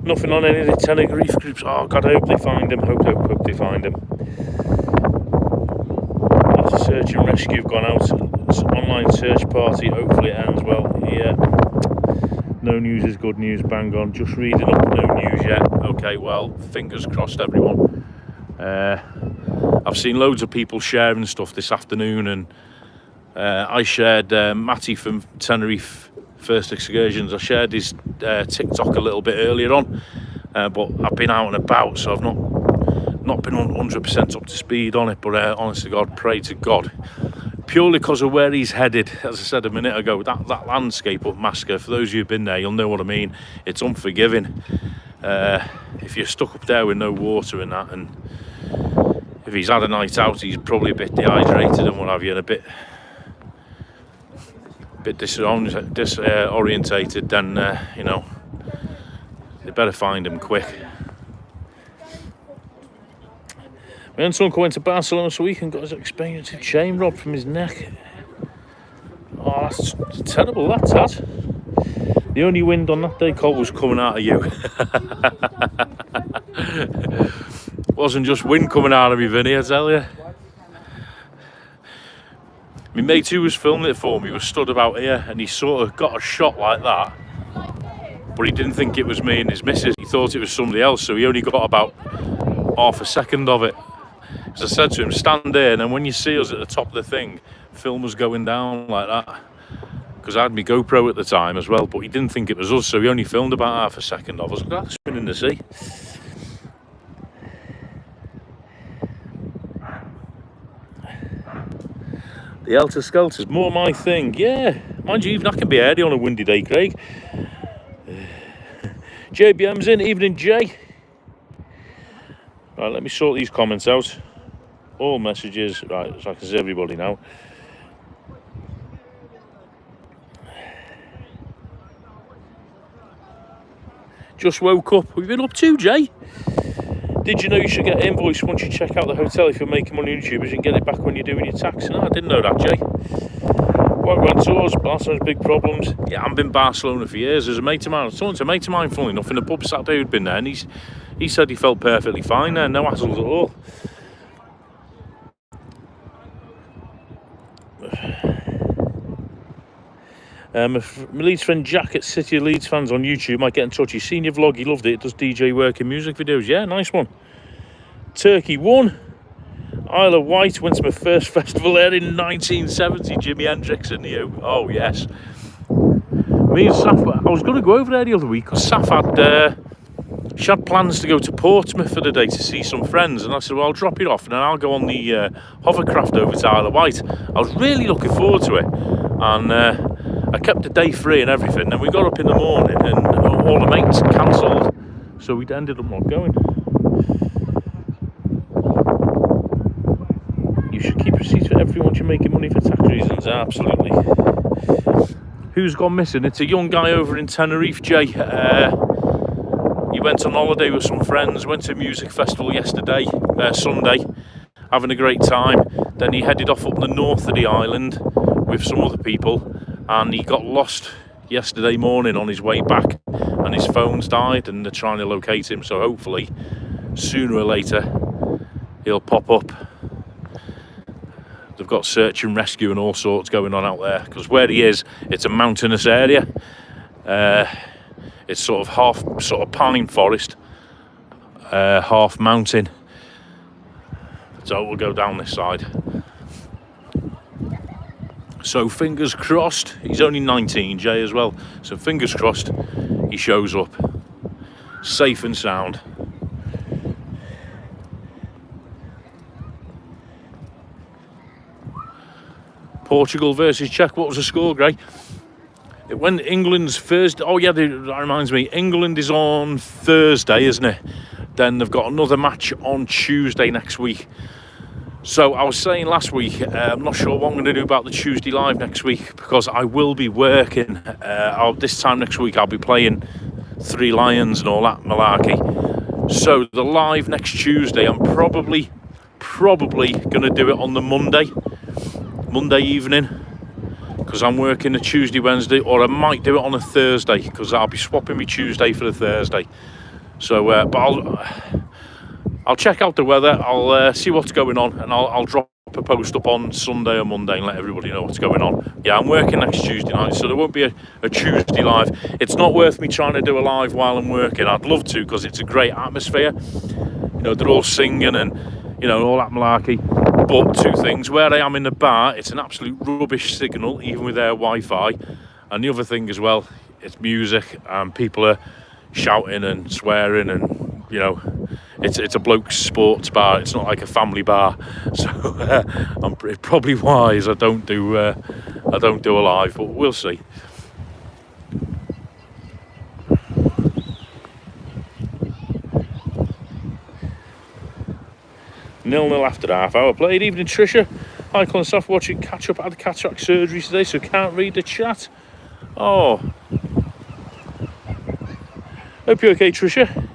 Nothing on any of the Tenerife groups. Oh God, I hope they find him. Hope they find him. After search and rescue have gone out. It's an online search party. Hopefully it ends well. Yeah. No news is good news. Bang on. Just reading up. No news yet. Okay. Well, fingers crossed, everyone. I've seen loads of people sharing stuff this afternoon, and I shared Matty from Tenerife First Excursions. I shared his TikTok a little bit earlier on, but I've been out and about, so I've not been 100% up to speed on it. But honest to God, pray to God, purely because of where he's headed. As I said a minute ago, that landscape up Masca, for those of you who've been there, you'll know what I mean. It's unforgiving. If you're stuck up there with no water and that, and if he's had a night out, he's probably a bit dehydrated and what have you, and a bit disorientated, then you know, they better find him quick. My own son went to Barcelona this week and got his expensive chain robbed from his neck. Oh, that's terrible, that's that. The only wind on that day, Cole, was coming out of you. Wasn't just wind coming out of me, Vinny, I tell you. My mate who was filming it for me was stood about here, and he sort of got a shot like that, but he didn't think it was me and his missus. He thought it was somebody else, so he only got about half a second of it. As I said to him, stand there, and then when you see us at the top of the thing, film us going down like that. Because I had my GoPro at the time as well, but he didn't think it was us, so he only filmed about half a second of us. Look at that, spinning in the sea. The Helter Skelter's more my thing, yeah. Mind you, even that can be airy on a windy day, Craig. JBM's in, evening Jay. Right, let me sort these comments out. All messages, right, so I can see everybody now. Just woke up. What have you been up to, Jay? Did you know you should get an invoice once you check out the hotel if you're making money on YouTube? You can get it back when you're doing your tax. No, I didn't know that, Jay. What went tours? Barcelona's big problems. Yeah, I've been Barcelona for years. There's a mate of mine. I was talking to a mate of mine, funnily enough, in the pub Saturday who'd been there, and he said he felt perfectly fine there, no hassles at all. My Leeds friend Jack at City of Leeds fans on YouTube might get in touch. He's seen your vlog, he loved it. It does DJ work and music videos. Yeah, nice one. Turkey won. Isle of Wight, went to my first festival there in 1970. Jimi Hendrix and you. Oh yes. Me and Saf, I was going to go over there the other week because Saf she had plans to go to Portsmouth for the day to see some friends, and I said, well, I'll drop it off and then I'll go on the hovercraft over to Isle of Wight. I was really looking forward to it, and I kept the day free and everything. Then we got up in the morning and all the mates cancelled, so we ended up not going. You should keep everyone should making money for tax reasons. Absolutely. Who's gone missing? It's a young guy over in Tenerife, Jay. He went on holiday with some friends, went to a music festival yesterday, Sunday, having a great time. Then he headed off up the north of the island with some other people, and he got lost yesterday morning on his way back, and his phone's died, and they're trying to locate him. So hopefully, sooner or later, he'll pop up. They've got search and rescue and all sorts going on out there, because where he is, it's a mountainous area. It's sort of half pine forest, half mountain. So we'll go down this side. So fingers crossed, he's only 19, Jay, as well. So fingers crossed he shows up safe and sound. Portugal versus Czech. What was the score, Gray? It went England's Thursday. Oh yeah, that reminds me. England is on Thursday, isn't it? Then they've got another match on Tuesday next week. So I was saying last week, I'm not sure what I'm going to do about the Tuesday live next week, because I will be working. This time next week I'll be playing Three Lions and all that malarkey. So the live next Tuesday, I'm probably going to do it on the Monday evening, because I'm working a Tuesday, Wednesday, or I might do it on a Thursday, because I'll be swapping my Tuesday for the Thursday. So, but I'll check out the weather, I'll see what's going on, and I'll drop a post up on Sunday or Monday and let everybody know what's going on. Yeah, I'm working next Tuesday night, so there won't be a Tuesday live. It's not worth me trying to do a live while I'm working. I'd love to, because it's a great atmosphere. You know, they're all singing and, you know, all that malarkey. But two things, where I am in the bar, it's an absolute rubbish signal, even with their Wi-Fi. And the other thing as well, it's music, and people are shouting and swearing, and, you know, it's a bloke's sports bar. It's not like a family bar, so it's probably wise I don't do a live, but we'll see. 0-0 after half hour played. Evening, Tricia. Hi, Colin Staff watching catch up. I had cataract surgery today, so can't read the chat. Oh, hope you're okay, Tricia.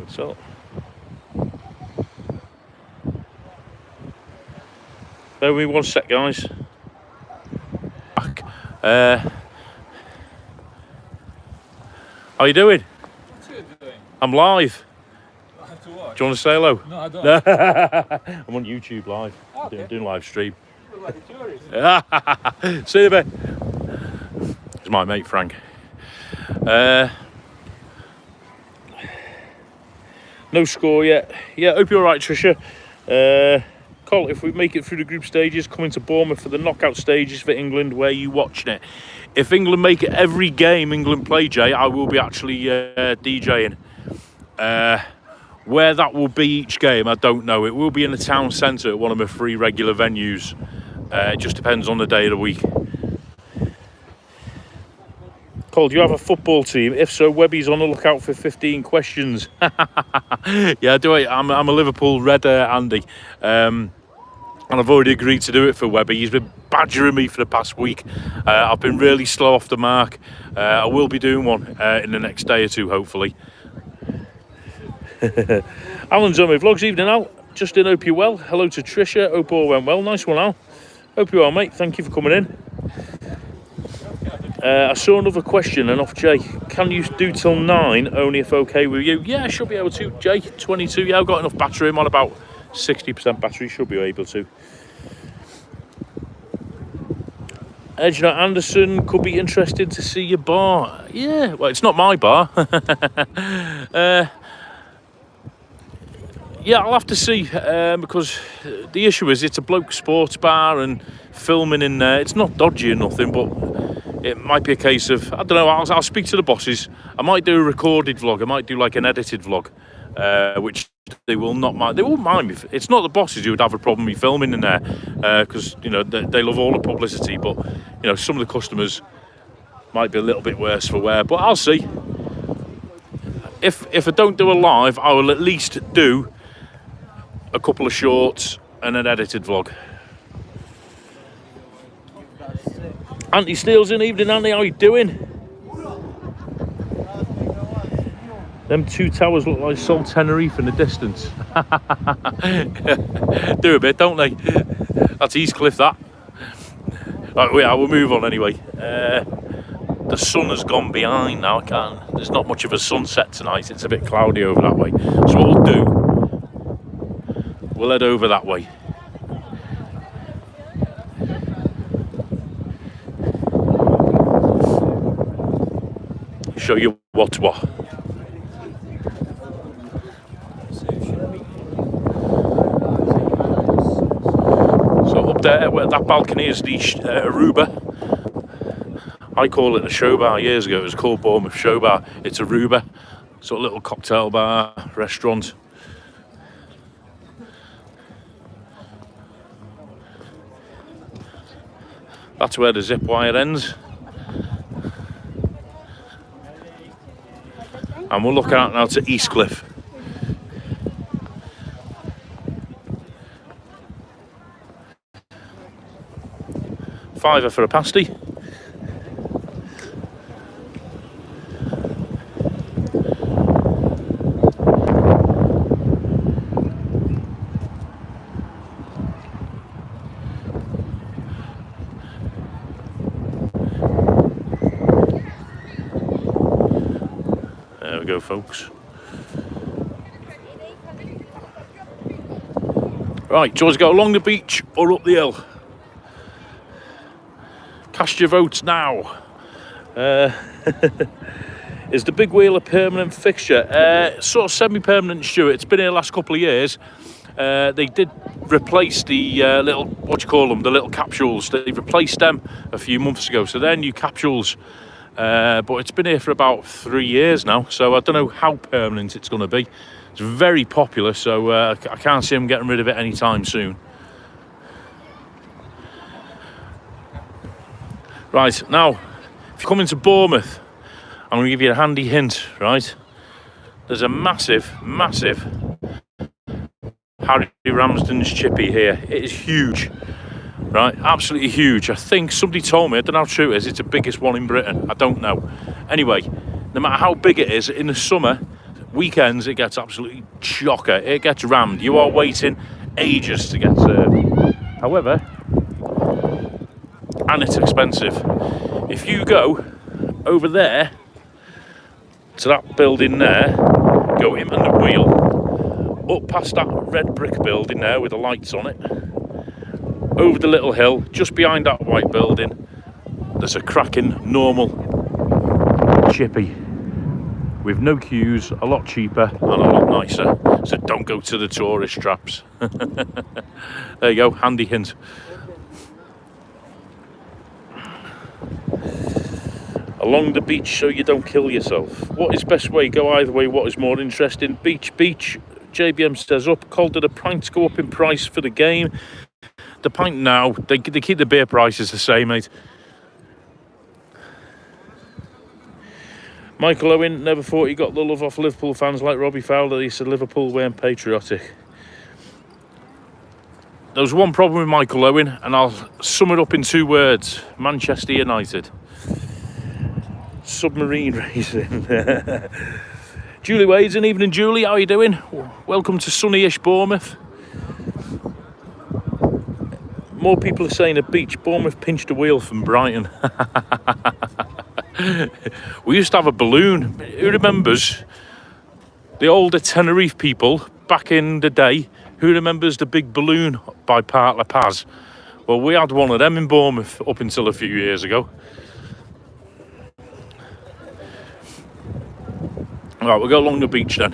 So bear with me 1 sec, guys. How you doing? What's you doing? I'm live. I have to watch. Do you want to say hello? No, I don't. I'm on YouTube live. Okay. Doing live stream. You look like a tourist. See you in a bit. It's my mate Frank. No score yet. Yeah, hope you're alright, Tricia. Col, if we make it through the group stages, coming to Bournemouth for the knockout stages for England, where are you watching it? If England make it every game England play, Jay, I will be actually DJing. Where that will be each game, I don't know. It will be in the town centre at one of my 3 regular venues. It just depends on the day of the week. Cole, do you have a football team? If so, Webby's on the lookout for 15 questions. Yeah, I do. I'm a Liverpool red, Andy. And I've already agreed to do it for Webby. He's been badgering me for the past week. I've been really slow off the mark. I will be doing one in the next day or two, hopefully. Alan's on my vlogs. Evening, Al. Justin, hope you're well. Hello to Tricia. Hope all went well. Nice one, Al. Hope you are, mate. Thank you for coming in. I saw another question and off Jay. Can you do till 9 only if okay with you? Yeah, I should be able to. Jay, 22. Yeah, I've got enough battery. I'm on about 60% battery. Should be able to. Edna Anderson, could be interested to see your bar. Yeah, well, it's not my bar. Yeah, I'll have to see, because the issue is it's a bloke sports bar and filming in there. It's not dodgy or nothing, but it might be a case of, I don't know, I'll speak to the bosses. I might do a recorded vlog. I might do like an edited vlog. which they will not mind. They won't mind me. It's not the bosses who would have a problem with me filming in there, because you know they love all the publicity. But you know, some of the customers might be a little bit worse for wear. But I'll see. If I don't do a live, I will at least do a couple of shorts and an edited vlog. Auntie Steele's in. Evening, Auntie. How you doing? Them two towers look like Sol Tenerife in the distance. Do a bit, don't they? That's Eastcliff, that. Right, we'll move on anyway. The sun has gone behind now. There's not much of a sunset tonight. It's a bit cloudy over that way. So what we'll do, we'll head over that way. Show you what's what. So up there, where that balcony is the Aruba. I call it a show bar. Years ago it was called Bournemouth Show Bar. It's Aruba. It's a little cocktail bar, restaurant. That's where the zip wire ends. And we'll look out now to Eastcliff. £5 for a pasty. There we go, folks. Right, do you want to go along the beach or up the hill? Cast your votes now. Is the big wheel a permanent fixture? Sort of semi-permanent, Stuart. It's been here the last couple of years. They did replace the little, what do you call them, the little capsules. They replaced them a few months ago, so they're new capsules. But it's been here for about 3 years now, so I don't know how permanent it's going to be. It's very popular, so I can't see them getting rid of it anytime soon. Right, now, if you come into Bournemouth, I'm going to give you a handy hint, right? There's a massive, massive Harry Ramsden's chippy here. It is huge, right? Absolutely huge. I think somebody told me, I don't know how true it is, it's the biggest one in Britain. I don't know. Anyway, no matter how big it is, in the summer, weekends, it gets absolutely chocker. It gets rammed. You are waiting ages to get served. However, and it's expensive. If you go over there to that building there, go in on the wheel, up past that red brick building there with the lights on it, over the little hill, just behind that white building, there's a cracking normal chippy with no queues, a lot cheaper and a lot nicer. So don't go to the tourist traps. There you go, handy hint. Along the beach so you don't kill yourself. What is best way? Go either way. What is more interesting? Beach, beach. JBM says up. Cold did a pint go up in price for the game. The pint now, they keep the beer prices the same, mate. Michael Owen never thought he got the love off Liverpool fans like Robbie Fowler. He said Liverpool weren't patriotic. There was one problem with Michael Owen, and I'll sum it up in 2 words. Manchester United. Submarine racing. Julie Wade's in. Evening, Julie. How are you doing? Welcome to sunny-ish Bournemouth. More people are saying at beach. Bournemouth pinched a wheel from Brighton. We used to have a balloon. Who remembers the older Tenerife people back in the day? Who remembers the big balloon by Park La Paz? Well, we had one of them in Bournemouth up until a few years ago. Right, we'll go along the beach then.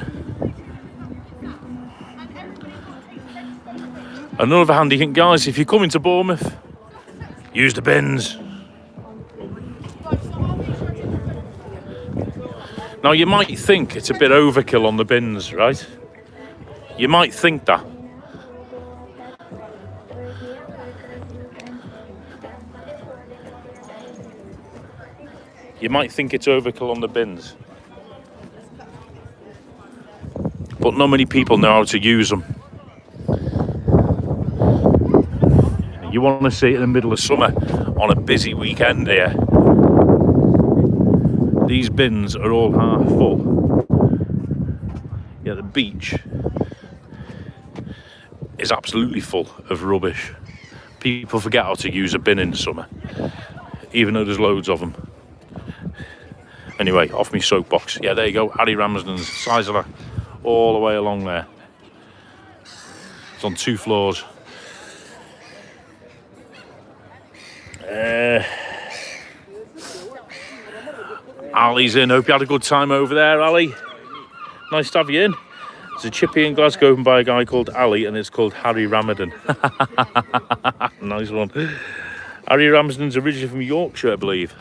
Another handy hint, guys, if you come into Bournemouth, use the bins. Now, you might think it's a bit overkill on the bins, right? You might think that. You might think it's overkill on the bins. But not many people know how to use them. You want to see it in the middle of summer on a busy weekend here. These bins are all half full. Yeah, the beach is absolutely full of rubbish. People forget how to use a bin in summer, even though there's loads of them. Anyway, off me soapbox. Yeah, there you go. Harry Ramsden's Sizzler all the way along there. It's on 2 floors. Ali's in. Hope you had a good time over there, Ali. Nice to have you in. There's a chippy in Glasgow opened by a guy called Ali, and it's called Harry Ramadan. Nice one. Harry Ramsden's originally from Yorkshire, I believe.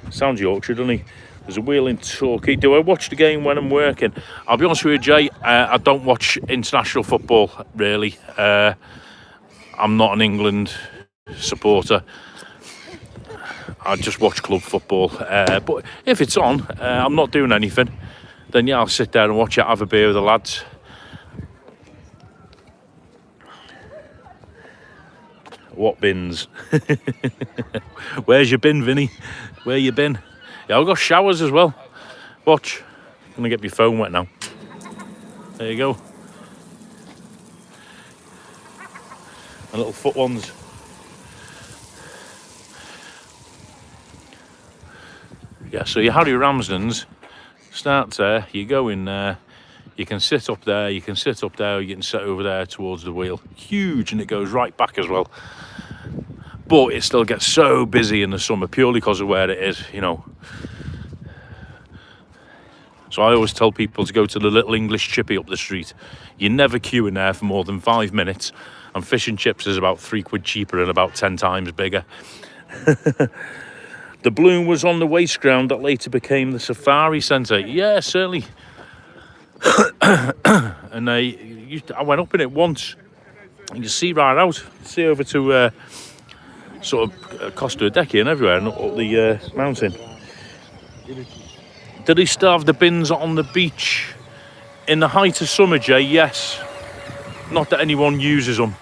Sounds Yorkshire, doesn't he? There's a wheel in Torquay. Do I watch the game when I'm working? I'll be honest with you, Jay, I don't watch international football, really. I'm not an England supporter. I just watch club football. But if it's on, I'm not doing anything, then yeah, I'll sit there and watch it, have a beer with the lads. What bins? Where's your bin, Vinny? Where you been? Yeah, I've got showers as well. Watch. I'm gonna get my phone wet now. There you go. And little foot ones. Yeah, so your Harry Ramsden's starts there, you go in there, you can sit up there, you can sit up there, you can sit over there towards the wheel. Huge, and it goes right back as well. But it still gets so busy in the summer purely because of where it is, you know. So I always tell people to go to the little English chippy up the street. You never queue in there for more than 5 minutes, and fish and chips is about £3 cheaper and about 10 times bigger. The balloon was on the waste ground that later became the safari centre. Yeah, certainly. And I went up in it once. You can see right out. See over to sort of Costa Adeje and everywhere, and up the mountain. Did he still have the bins on the beach in the height of summer, Jay? Yes. Not that anyone uses them.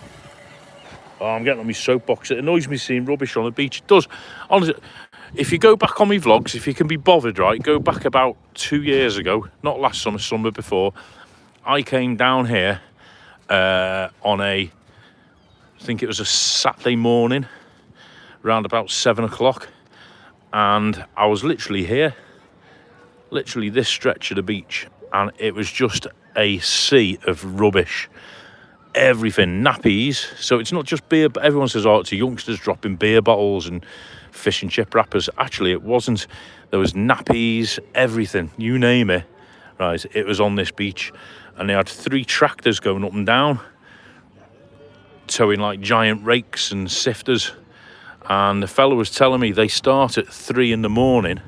Oh, I'm getting on my soapbox. It annoys me seeing rubbish on the beach. It does. Honestly, if you go back on my vlogs, if you can be bothered, right, go back about 2 years ago, not last summer, summer before, I came down here on I think it was a Saturday morning, around about 7 o'clock, and I was literally here, literally this stretch of the beach, and it was just a sea of rubbish. Everything, nappies. So it's not just beer, but everyone says, oh, it's the youngsters dropping beer bottles and fish and chip wrappers. Actually, it wasn't. There was nappies, everything, you name it. Right, it was on this beach, and they had 3 tractors going up and down, towing like giant rakes and sifters. And the fella was telling me they start at 3 in the morning,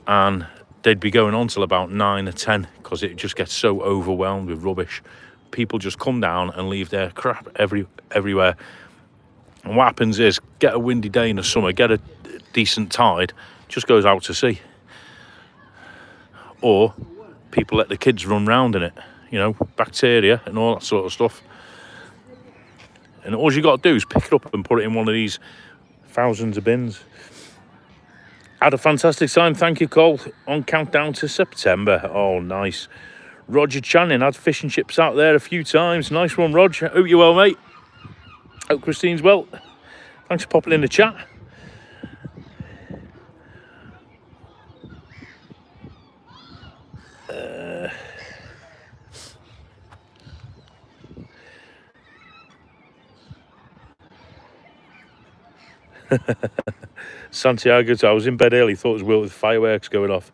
and they'd be going on till about 9 or 10 because it just gets so overwhelmed with rubbish. People just come down and leave their crap everywhere. And what happens is, get a windy day in the summer, get a decent tide, just goes out to sea. Or people let the kids run round in it, you know, bacteria and all that sort of stuff. And all you got to do is pick it up and put it in one of these thousands of bins. Had a fantastic time, thank you, Cole, on countdown to September. Oh, nice. Roger Channing had fish and chips out there a few times. Nice one, Roger. Hope you're well, mate. Hope Christine's well. Thanks for popping in the chat. Santiago, I was in bed early, thought it was Will with fireworks going off.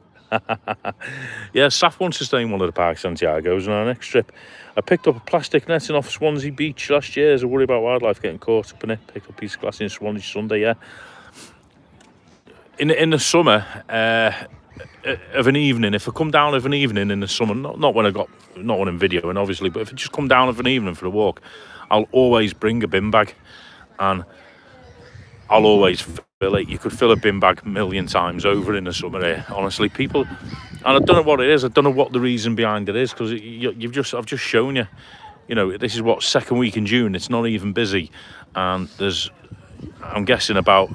Yeah, Saf wants to stay in one of the parks, Santiago's, on our next trip. I picked up a plastic netting off Swansea Beach last year as I worry about wildlife getting caught up in it. Picked up a piece of glass in Swansea Sunday, yeah. In the summer, of an evening, if I come down of an evening in the summer, not when I'm videoing obviously, but if I just come down of an evening for a walk, I'll always bring a bin bag, and I'll always fill it. You could fill a bin bag a million times over in the summer here, honestly. People, and I don't know what it is, I don't know what the reason behind it is, because I've just shown you, you know, this is what, second week in June, it's not even busy, and there's, I'm guessing about,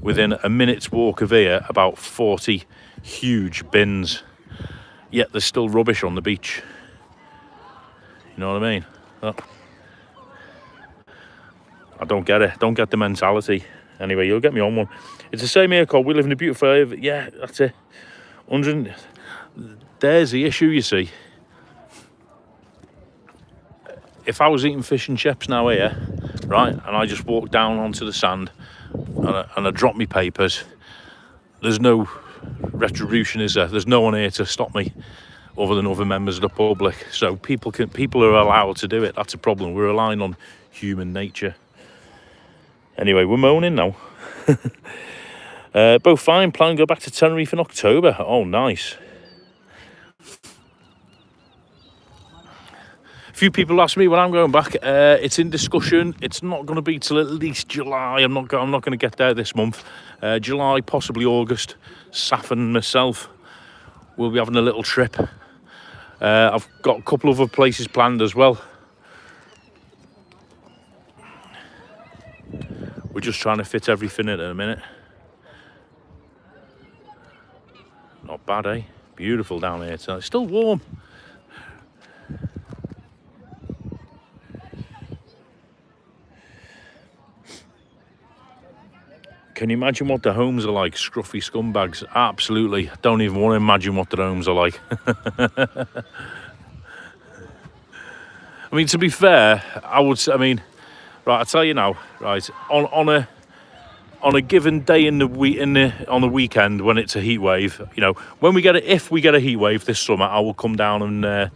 within a minute's walk of here, about 40 huge bins, yet there's still rubbish on the beach. You know what I mean? I don't get it, don't get the mentality. Anyway, you'll get me on one. It's the same here, Cole. We live in a beautiful area. Yeah, that's it. 100. There's the issue, you see. If I was eating fish and chips now here, right, and I just walked down onto the sand and I dropped my papers, there's no retribution, is there? There's no one here to stop me other than other members of the public. So people are allowed to do it. That's a problem. We're relying on human nature. Anyway, we're moaning now. Both fine. Plan to go back to Tenerife in October. Oh, nice. A few people ask me when I'm going back. It's in discussion. It's not going to be till at least July. I'm not going to get there this month. July, possibly August. Saf and myself will be having a little trip. I've got a couple of other places planned as well. We're just trying to fit everything in a minute. Not bad, eh? Beautiful down here tonight. It's still warm. Can you imagine what the homes are like? Scruffy scumbags. Absolutely. Don't even want to imagine what the homes are like. I mean, to be fair, I would say, I mean, right, I'll tell you now, right, on a given day in the week, on the weekend when it's a heat wave, you know, if we get a heat wave this summer, I will come down and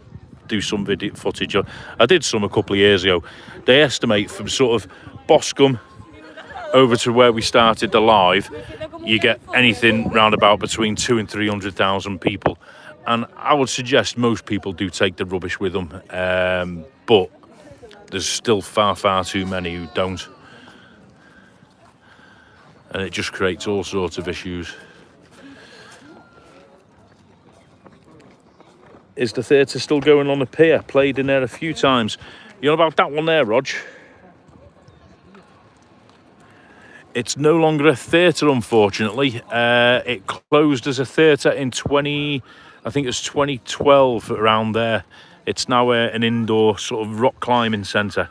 do some video footage. I did some a couple of years ago. They estimate from sort of Boscombe over to where we started the live, you get anything round about between 200,000 and 300,000 people, and I would suggest most people do take the rubbish with them, but there's still far too many who don't, and it just creates all sorts of issues. Is the theatre still going on the pier? Played in there a few times. You know about that one there, Rog? It's no longer a theatre, unfortunately. It closed as a theatre in 2012, around there. It's now an indoor sort of rock climbing centre.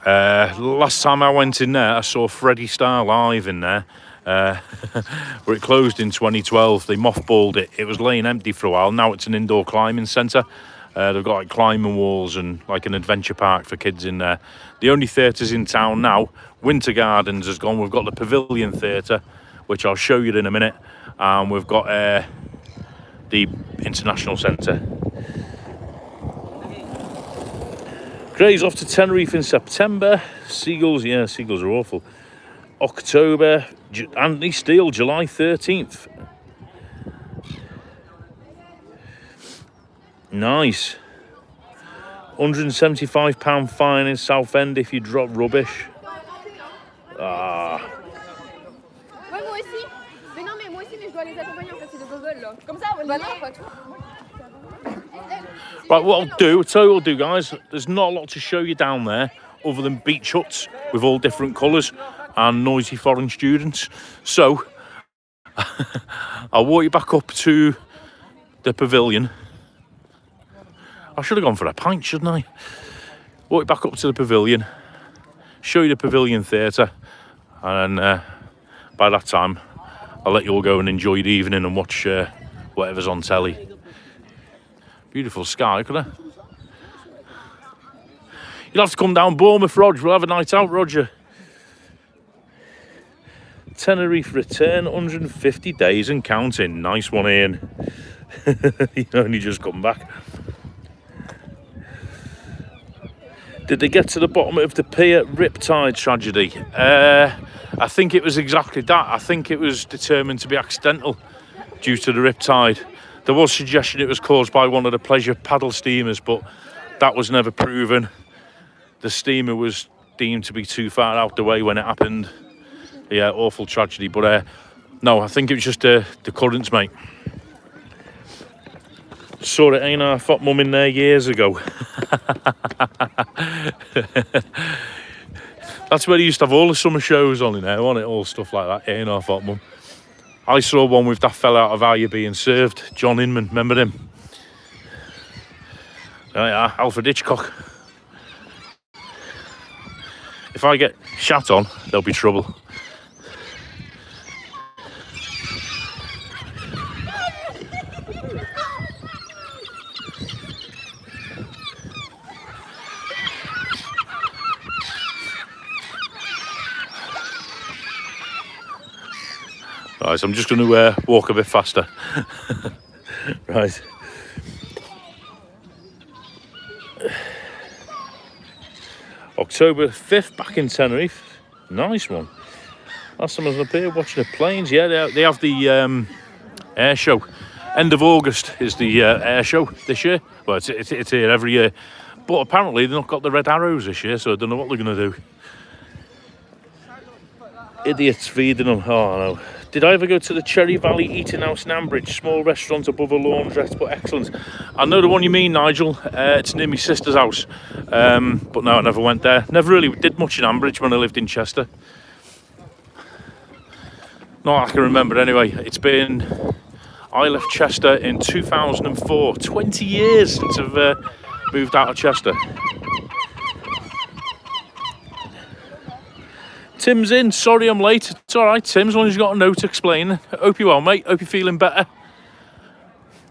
Last time I went in there, I saw Freddie Starr live in there. Where it closed in 2012. They mothballed it. It was laying empty for a while. Now it's an indoor climbing centre. They've got like climbing walls and like an adventure park for kids in there. The only theatres in town now, Winter Gardens has gone. We've got the Pavilion Theatre, which I'll show you in a minute. And we've got the International Centre. Gray's off to Tenerife in September. Seagulls, yeah, seagulls are awful. October, Anthony Steele, July 13th. Nice. £175 fine in Southend if you drop rubbish. Ah. Ouais, moi aussi. Mais non, mais moi aussi, mais je dois les accompagner en fait, c'est des gogoles là. Comme ça, bah non, pas tout. Right, what I'll do, tell you what I'll do, guys. There's not a lot to show you down there other than beach huts with all different colours and noisy foreign students. So, I'll walk you back up to the pavilion. I should have gone for a pint, shouldn't I? Walk you back up to the pavilion, show you the Pavilion Theatre, and by that time, I'll let you all go and enjoy the evening and watch whatever's on telly. Beautiful sky, could I? You'll have to come down Bournemouth, Rog. We'll have a night out, Roger. Tenerife return, 150 days and counting. Nice one, Ian. You only just come back. Did they get to the bottom of the pier riptide tragedy? I think it was exactly that. I think it was determined to be accidental due to the riptide. There was suggestion it was caused by one of the pleasure paddle steamers, but that was never proven. The steamer was deemed to be too far out the way when it happened. Yeah, awful tragedy. But no, I think it was just the currents, mate. Saw it ain't our fat mum in there years ago. That's where they used to have all the summer shows on in there, wasn't it? All stuff like that. Ain't our fat mum. I saw one with that fella out of How You Being Served, John Inman. Remember him? Oh yeah, Alfred Hitchcock. If I get shat on, there'll be trouble. Right, so I'm just going to walk a bit faster. Right. October 5th, back in Tenerife. Nice one. Last time I was up here watching the planes. Yeah, they have the air show. End of August is the air show this year. Well, it's here every year. But apparently they've not got the red arrows this year, so I don't know what they're going to do. Idiots feeding them. Oh, no. Did I ever go to the Cherry Valley Eating House in Ambridge? Small restaurant above a laundrette, but excellent. I know the one you mean, Nigel. It's near my sister's house. But no, I never went there. Never really did much in Ambridge when I lived in Chester. Not I can remember anyway. I left Chester in 2004. 20 years since I've moved out of Chester. Tim's in. Sorry I'm late. It's all right, Tim, as long as you've got a note explaining. Hope you're well, mate. Hope you're feeling better.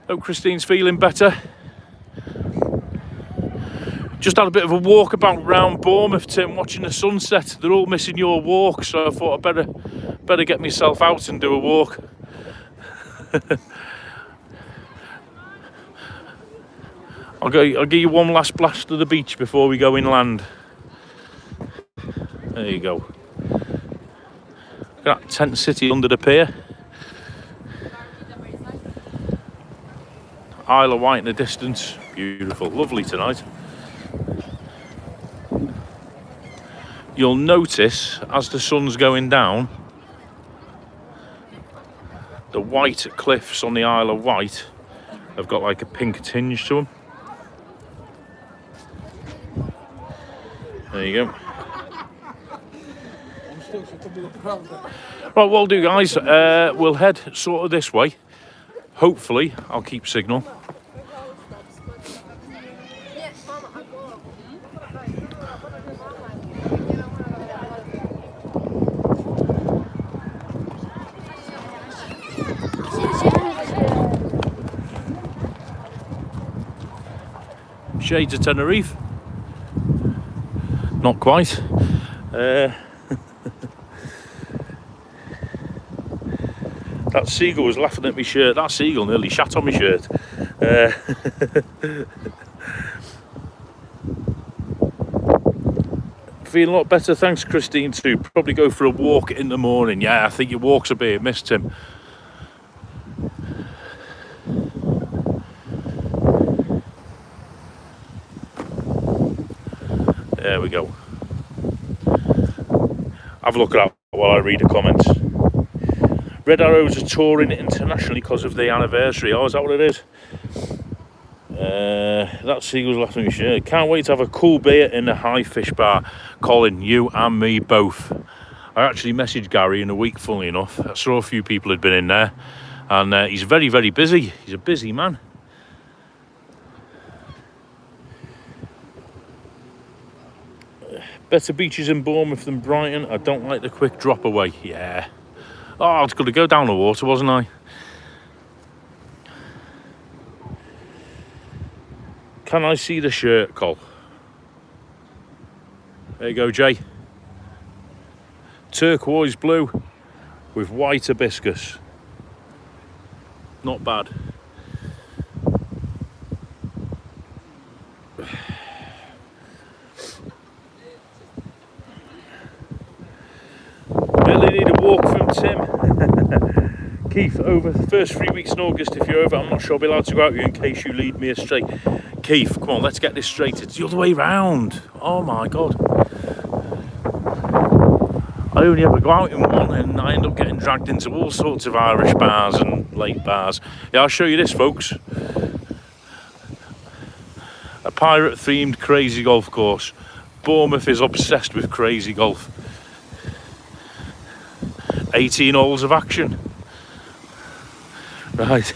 Hope Christine's feeling better. Just had a bit of a walk about round Bournemouth, Tim, watching the sunset. They're all missing your walk, so I thought I'd better get myself out and do a walk. I'll give you one last blast of the beach before we go inland. There you go. Look at that tent city under the pier. Isle of Wight in the distance. Beautiful. Lovely tonight. You'll notice as the sun's going down, the white cliffs on the Isle of Wight have got like a pink tinge to them. There you go. Right, what we'll do, guys, we'll head sort of this way. Hopefully, I'll keep signal. Shades of Tenerife. Not quite. That seagull was laughing at my shirt. That seagull nearly shat on my shirt. Feeling a lot better, thanks Christine too. Probably go for a walk in the morning. Yeah, I think your walk's a bit missed, Tim. There we go. Have a look at that while I read the comments. Red Arrows are touring internationally because of the anniversary. Oh, is that what it is? That seagull's laughing at me shirt. Can't wait to have a cool beer in the High Fish Bar. Colin, you and me both. I actually messaged Gary in a week, funnily enough. I saw a few people had been in there. And he's very, very busy. He's a busy man. Better beaches in Bournemouth than Brighton. I don't like the quick drop away. Yeah. Oh, I was going to go down the water, wasn't I? Can I see the shirt, Col? There you go, Jay. Turquoise blue with white hibiscus. Not bad. I'm Tim. Keith, over the first 3 weeks in August, if you're over, I'm not sure I'll be allowed to go out with you in case you lead me astray. Keith, come on, let's get this straight. It's the other way round. Oh my God. I only ever go out in one and I end up getting dragged into all sorts of Irish bars and late bars. Yeah, I'll show you this, folks. A pirate-themed crazy golf course. Bournemouth is obsessed with crazy golf. 18 holes of action. Right.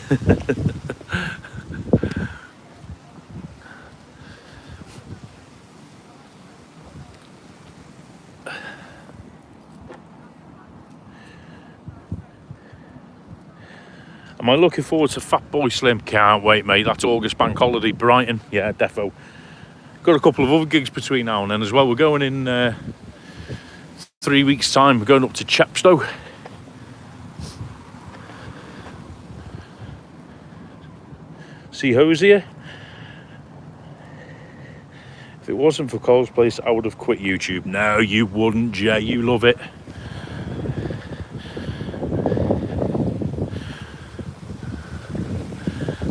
Am I looking forward to Fat Boy Slim? Can't wait, mate. That's August bank holiday, Brighton. Yeah, defo. Got a couple of other gigs between now and then as well. We're going in 3 weeks' time. We're going up to Chepstow. See Hosier. If it wasn't for Cole's Place, I would have quit YouTube. No, you wouldn't, Jay. You love it.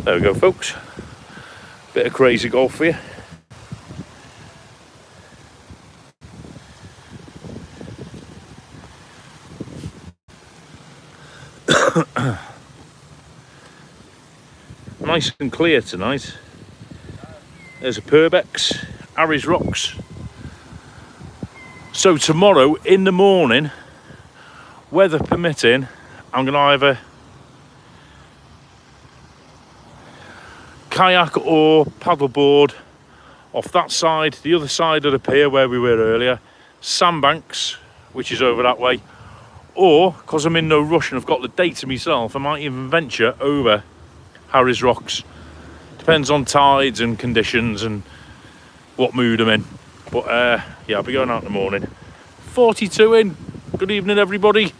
There we go, folks. Bit of crazy golf for you. Nice and clear tonight. There's a Purbex, Harry's Rocks. So tomorrow in the morning, weather permitting, I'm going to either kayak or paddleboard off that side, the other side of the pier where we were earlier, Sandbanks, which is over that way, or, because I'm in no rush and I've got the day to myself, I might even venture over Harry's Rocks. Depends on tides and conditions and what mood I'm in. But yeah, I'll be going out in the morning. 42 in. Good evening, everybody.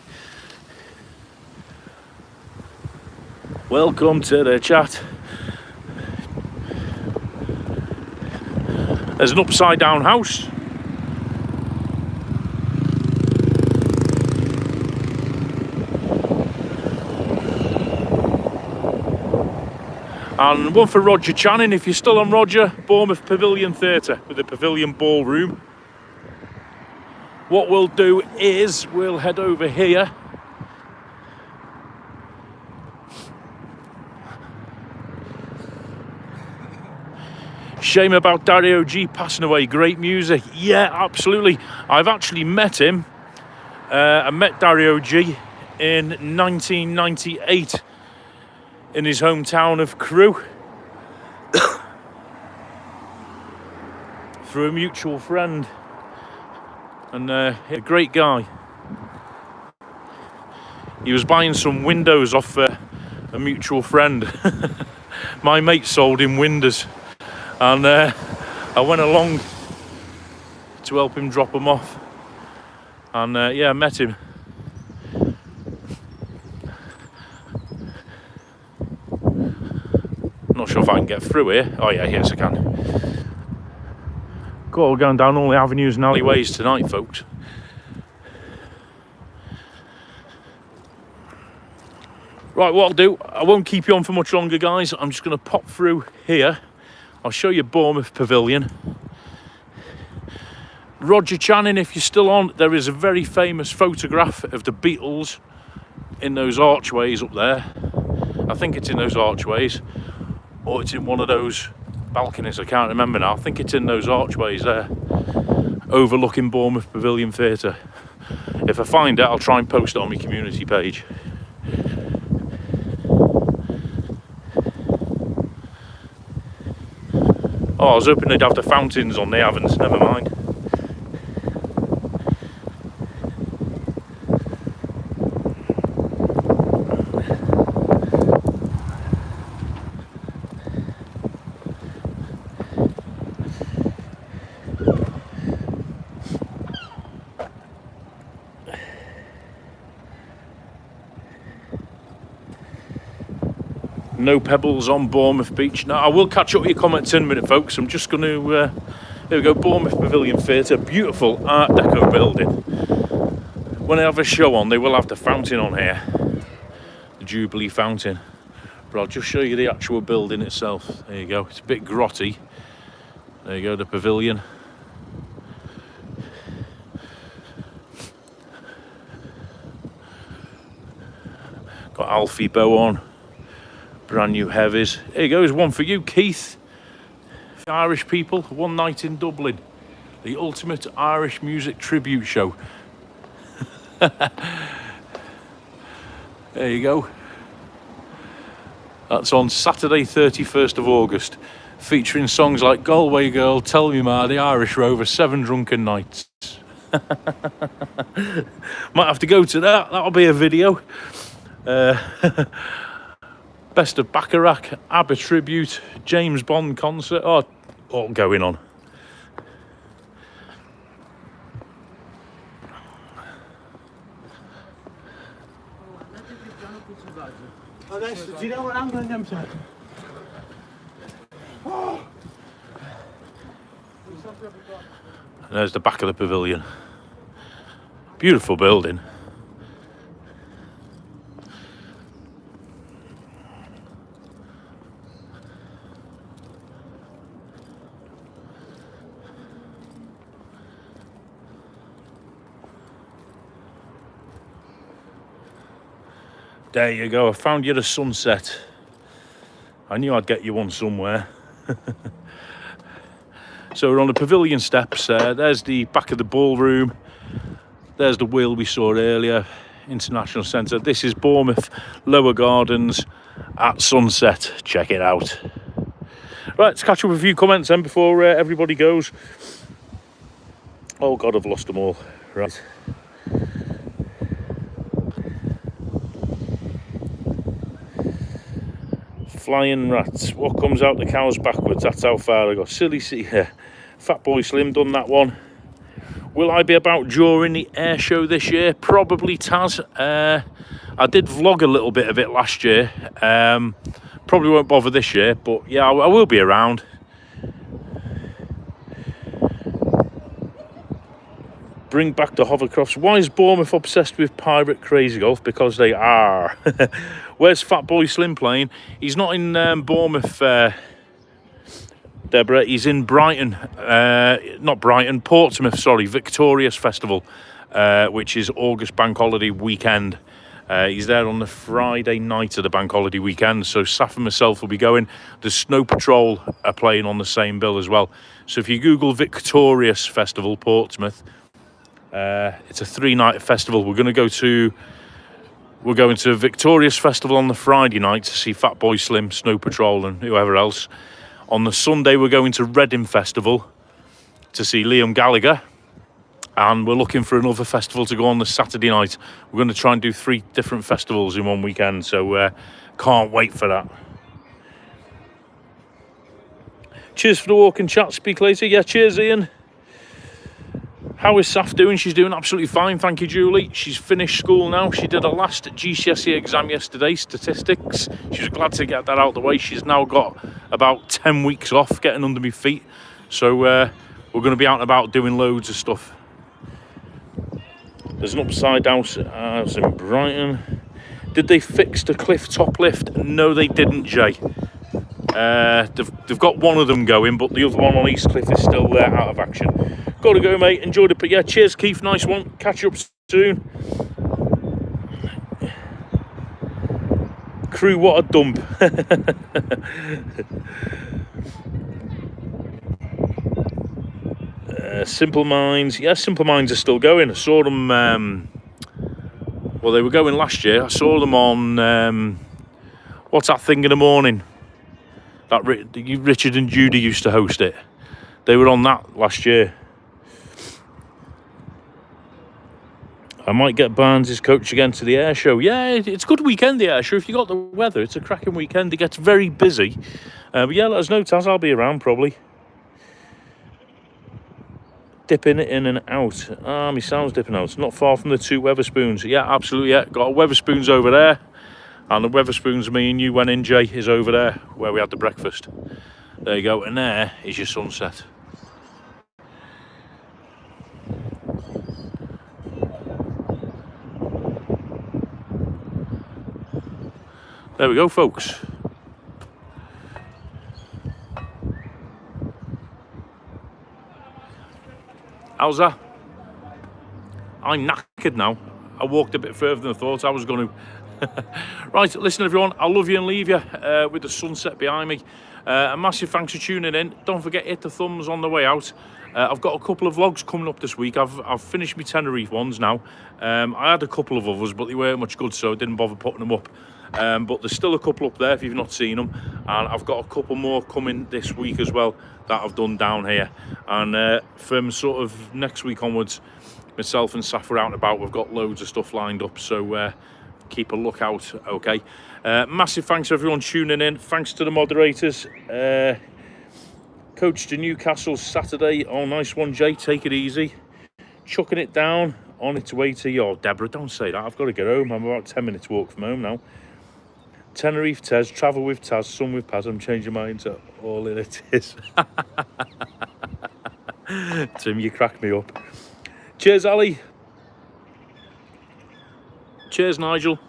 Welcome to the chat. There's an upside down house. And one for Roger Channing, if you're still on Roger, Bournemouth Pavilion Theatre with the Pavilion Ballroom. What we'll do is we'll head over here. Shame about Dario G passing away. Great music. Yeah, absolutely. I've actually met him. I met Dario G in 1998 in his hometown of Crewe through a mutual friend, and a great guy. He was buying some windows off a mutual friend. My mate sold him windows, and I went along to help him drop them off, and yeah, I met him. Not sure if I can get through here. Oh yeah, yes I can. Cool, we're going down all the avenues and alleyways tonight, folks. Right, what I'll do, I won't keep you on for much longer, guys. I'm just going to pop through here. I'll show you Bournemouth Pavilion. Roger Channing, if you're still on, there is a very famous photograph of the Beatles in those archways up there. I think it's in those archways, or it's in one of those balconies, I can't remember now. I think it's in those archways there, overlooking Bournemouth Pavilion Theatre. If I find it, I'll try and post it on my community page. Oh, I was hoping they'd have the fountains on, they haven't, never mind. No pebbles on Bournemouth Beach. Now, I will catch up with your comments in a minute, folks. I'm just going to... there we go, Bournemouth Pavilion Theatre. Beautiful Art Deco building. when they have a show on, they will have the fountain on here, the Jubilee fountain. But I'll just show you the actual building itself. There you go. It's a bit grotty. There you go, the pavilion. Got Alfie Bow on. Brand new heavies. Here you go, there's one for you, Keith. For Irish people, one night in Dublin. The ultimate Irish music tribute show. There you go. That's on Saturday 31st of August, featuring songs like Galway Girl, Tell Me Ma, The Irish Rover, Seven Drunken Nights. Might have to go to that, that'll be a video. Best of Bacharach, ABBA tribute, James Bond concert, oh, all going on. And there's the back of the pavilion. Beautiful building. There you go, I found you the sunset. I knew I'd get you one somewhere. So we're on the pavilion steps. There's the back of the ballroom. There's the wheel we saw earlier, International Centre. This is Bournemouth Lower Gardens at sunset. Check it out. Right, let's catch up with a few comments then before everybody goes. Oh God, I've lost them all. Right. Flying rats. What comes out the cows backwards? That's how far I got. Silly sea. Fat Boy Slim done that one. Will I be about during the air show this year? Probably, Taz. I did vlog a little bit of it last year. Probably won't bother this year, but yeah, I will be around. Bring back the hovercrafts. Why is Bournemouth obsessed with Pirate Crazy Golf? Because they are. Where's Fat Boy Slim playing? He's not in Bournemouth, Deborah. He's in Brighton. Not Brighton, Portsmouth, sorry. Victorious Festival, which is August Bank Holiday weekend. He's there on the Friday night of the Bank Holiday weekend. So Saf and myself will be going. The Snow Patrol are playing on the same bill as well. So if you Google Victorious Festival, Portsmouth, it's a 3-night festival. We're going to Victorious Festival on the Friday night to see Fat Boy Slim, Snow Patrol and whoever else. On the Sunday we're going to Reading Festival to see Liam Gallagher, and we're looking for another festival to go on the Saturday night. We're going to try and do 3 different festivals in one weekend, so can't wait for that. Cheers for the walk and chat. Speak later. Yeah, cheers Ian. How is Saf doing? She's doing absolutely fine, thank you, Julie. She's finished school now. She did her last GCSE exam yesterday, statistics. She was glad to get that out of the way. She's now got about 10 weeks off, getting under my feet. So we're going to be out and about doing loads of stuff. There's an upside down house in Brighton. Did they fix the cliff top lift? No, they didn't, Jay. They've got one of them going, but the other one on East Cliff is still there, out of action. Gotta go, mate. Enjoy the... Yeah, cheers, Keith. Nice one. Catch you up soon. Crew, what a dump. Simple Minds. Yeah, Simple Minds are still going. I saw them... well, they were going last year. I saw them on... what's that thing in the morning? That Richard and Judy used to host it. They were on that last year. I might get Barnes' coach again to the air show. Yeah, it's a good weekend, the air show. If you got the weather, it's a cracking weekend. It gets very busy. But yeah, let us know, Taz. I'll be around probably. Dipping in and out. My sound's dipping out. It's not far from the 2 Weatherspoons. Yeah, absolutely. Yeah, got a Weatherspoons over there. And the Weatherspoons me and you went in, Jay, is over there where we had the breakfast. There you go. And there is your sunset. There we go, folks. How's that? I'm knackered now. I walked a bit further than I thought I was going to. Right, listen everyone, I'll love you and leave you with the sunset behind me. A massive thanks for tuning in. Don't forget, hit the thumbs on the way out. I've got a couple of vlogs coming up this week. I've finished my Tenerife ones now. I had a couple of others, but they weren't much good, so I didn't bother putting them up. But there's still a couple up there if you've not seen them. And I've got a couple more coming this week as well that I've done down here. And from sort of next week onwards, myself and Saf are out and about. We've got loads of stuff lined up, so keep a lookout, okay? Massive thanks to everyone tuning in. Thanks to the moderators. Coach to Newcastle Saturday. Oh, nice one, Jay. Take it easy. Chucking it down on its way to your... Deborah, don't say that. I've got to get home. I'm about 10 minutes walk from home now. Tenerife Tez, travel with Taz, sun with Paz. I'm changing mine to all in it is. Tim, you crack me up. Cheers, Ali. Cheers, Nigel.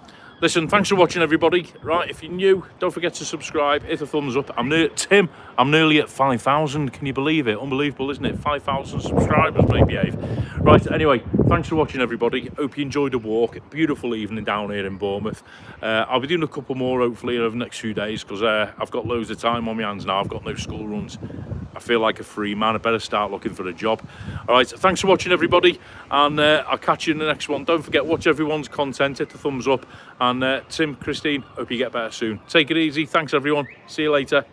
Listen, thanks for watching, everybody. Right, if you're new, don't forget to subscribe, hit the thumbs up. Tim, I'm nearly at 5,000. Can you believe it? Unbelievable, isn't it? 5,000 subscribers, maybe, Ave. Right, anyway, thanks for watching, everybody. Hope you enjoyed the walk. Beautiful evening down here in Bournemouth. I'll be doing a couple more, hopefully, over the next few days, because I've got loads of time on my hands now. I've got no school runs. I feel like a free man. I better start looking for a job. All right, thanks for watching, everybody, and I'll catch you in the next one. Don't forget, watch everyone's content, hit the thumbs up, and Tim, Christine, hope you get better soon. Take it easy. Thanks, everyone. See you later.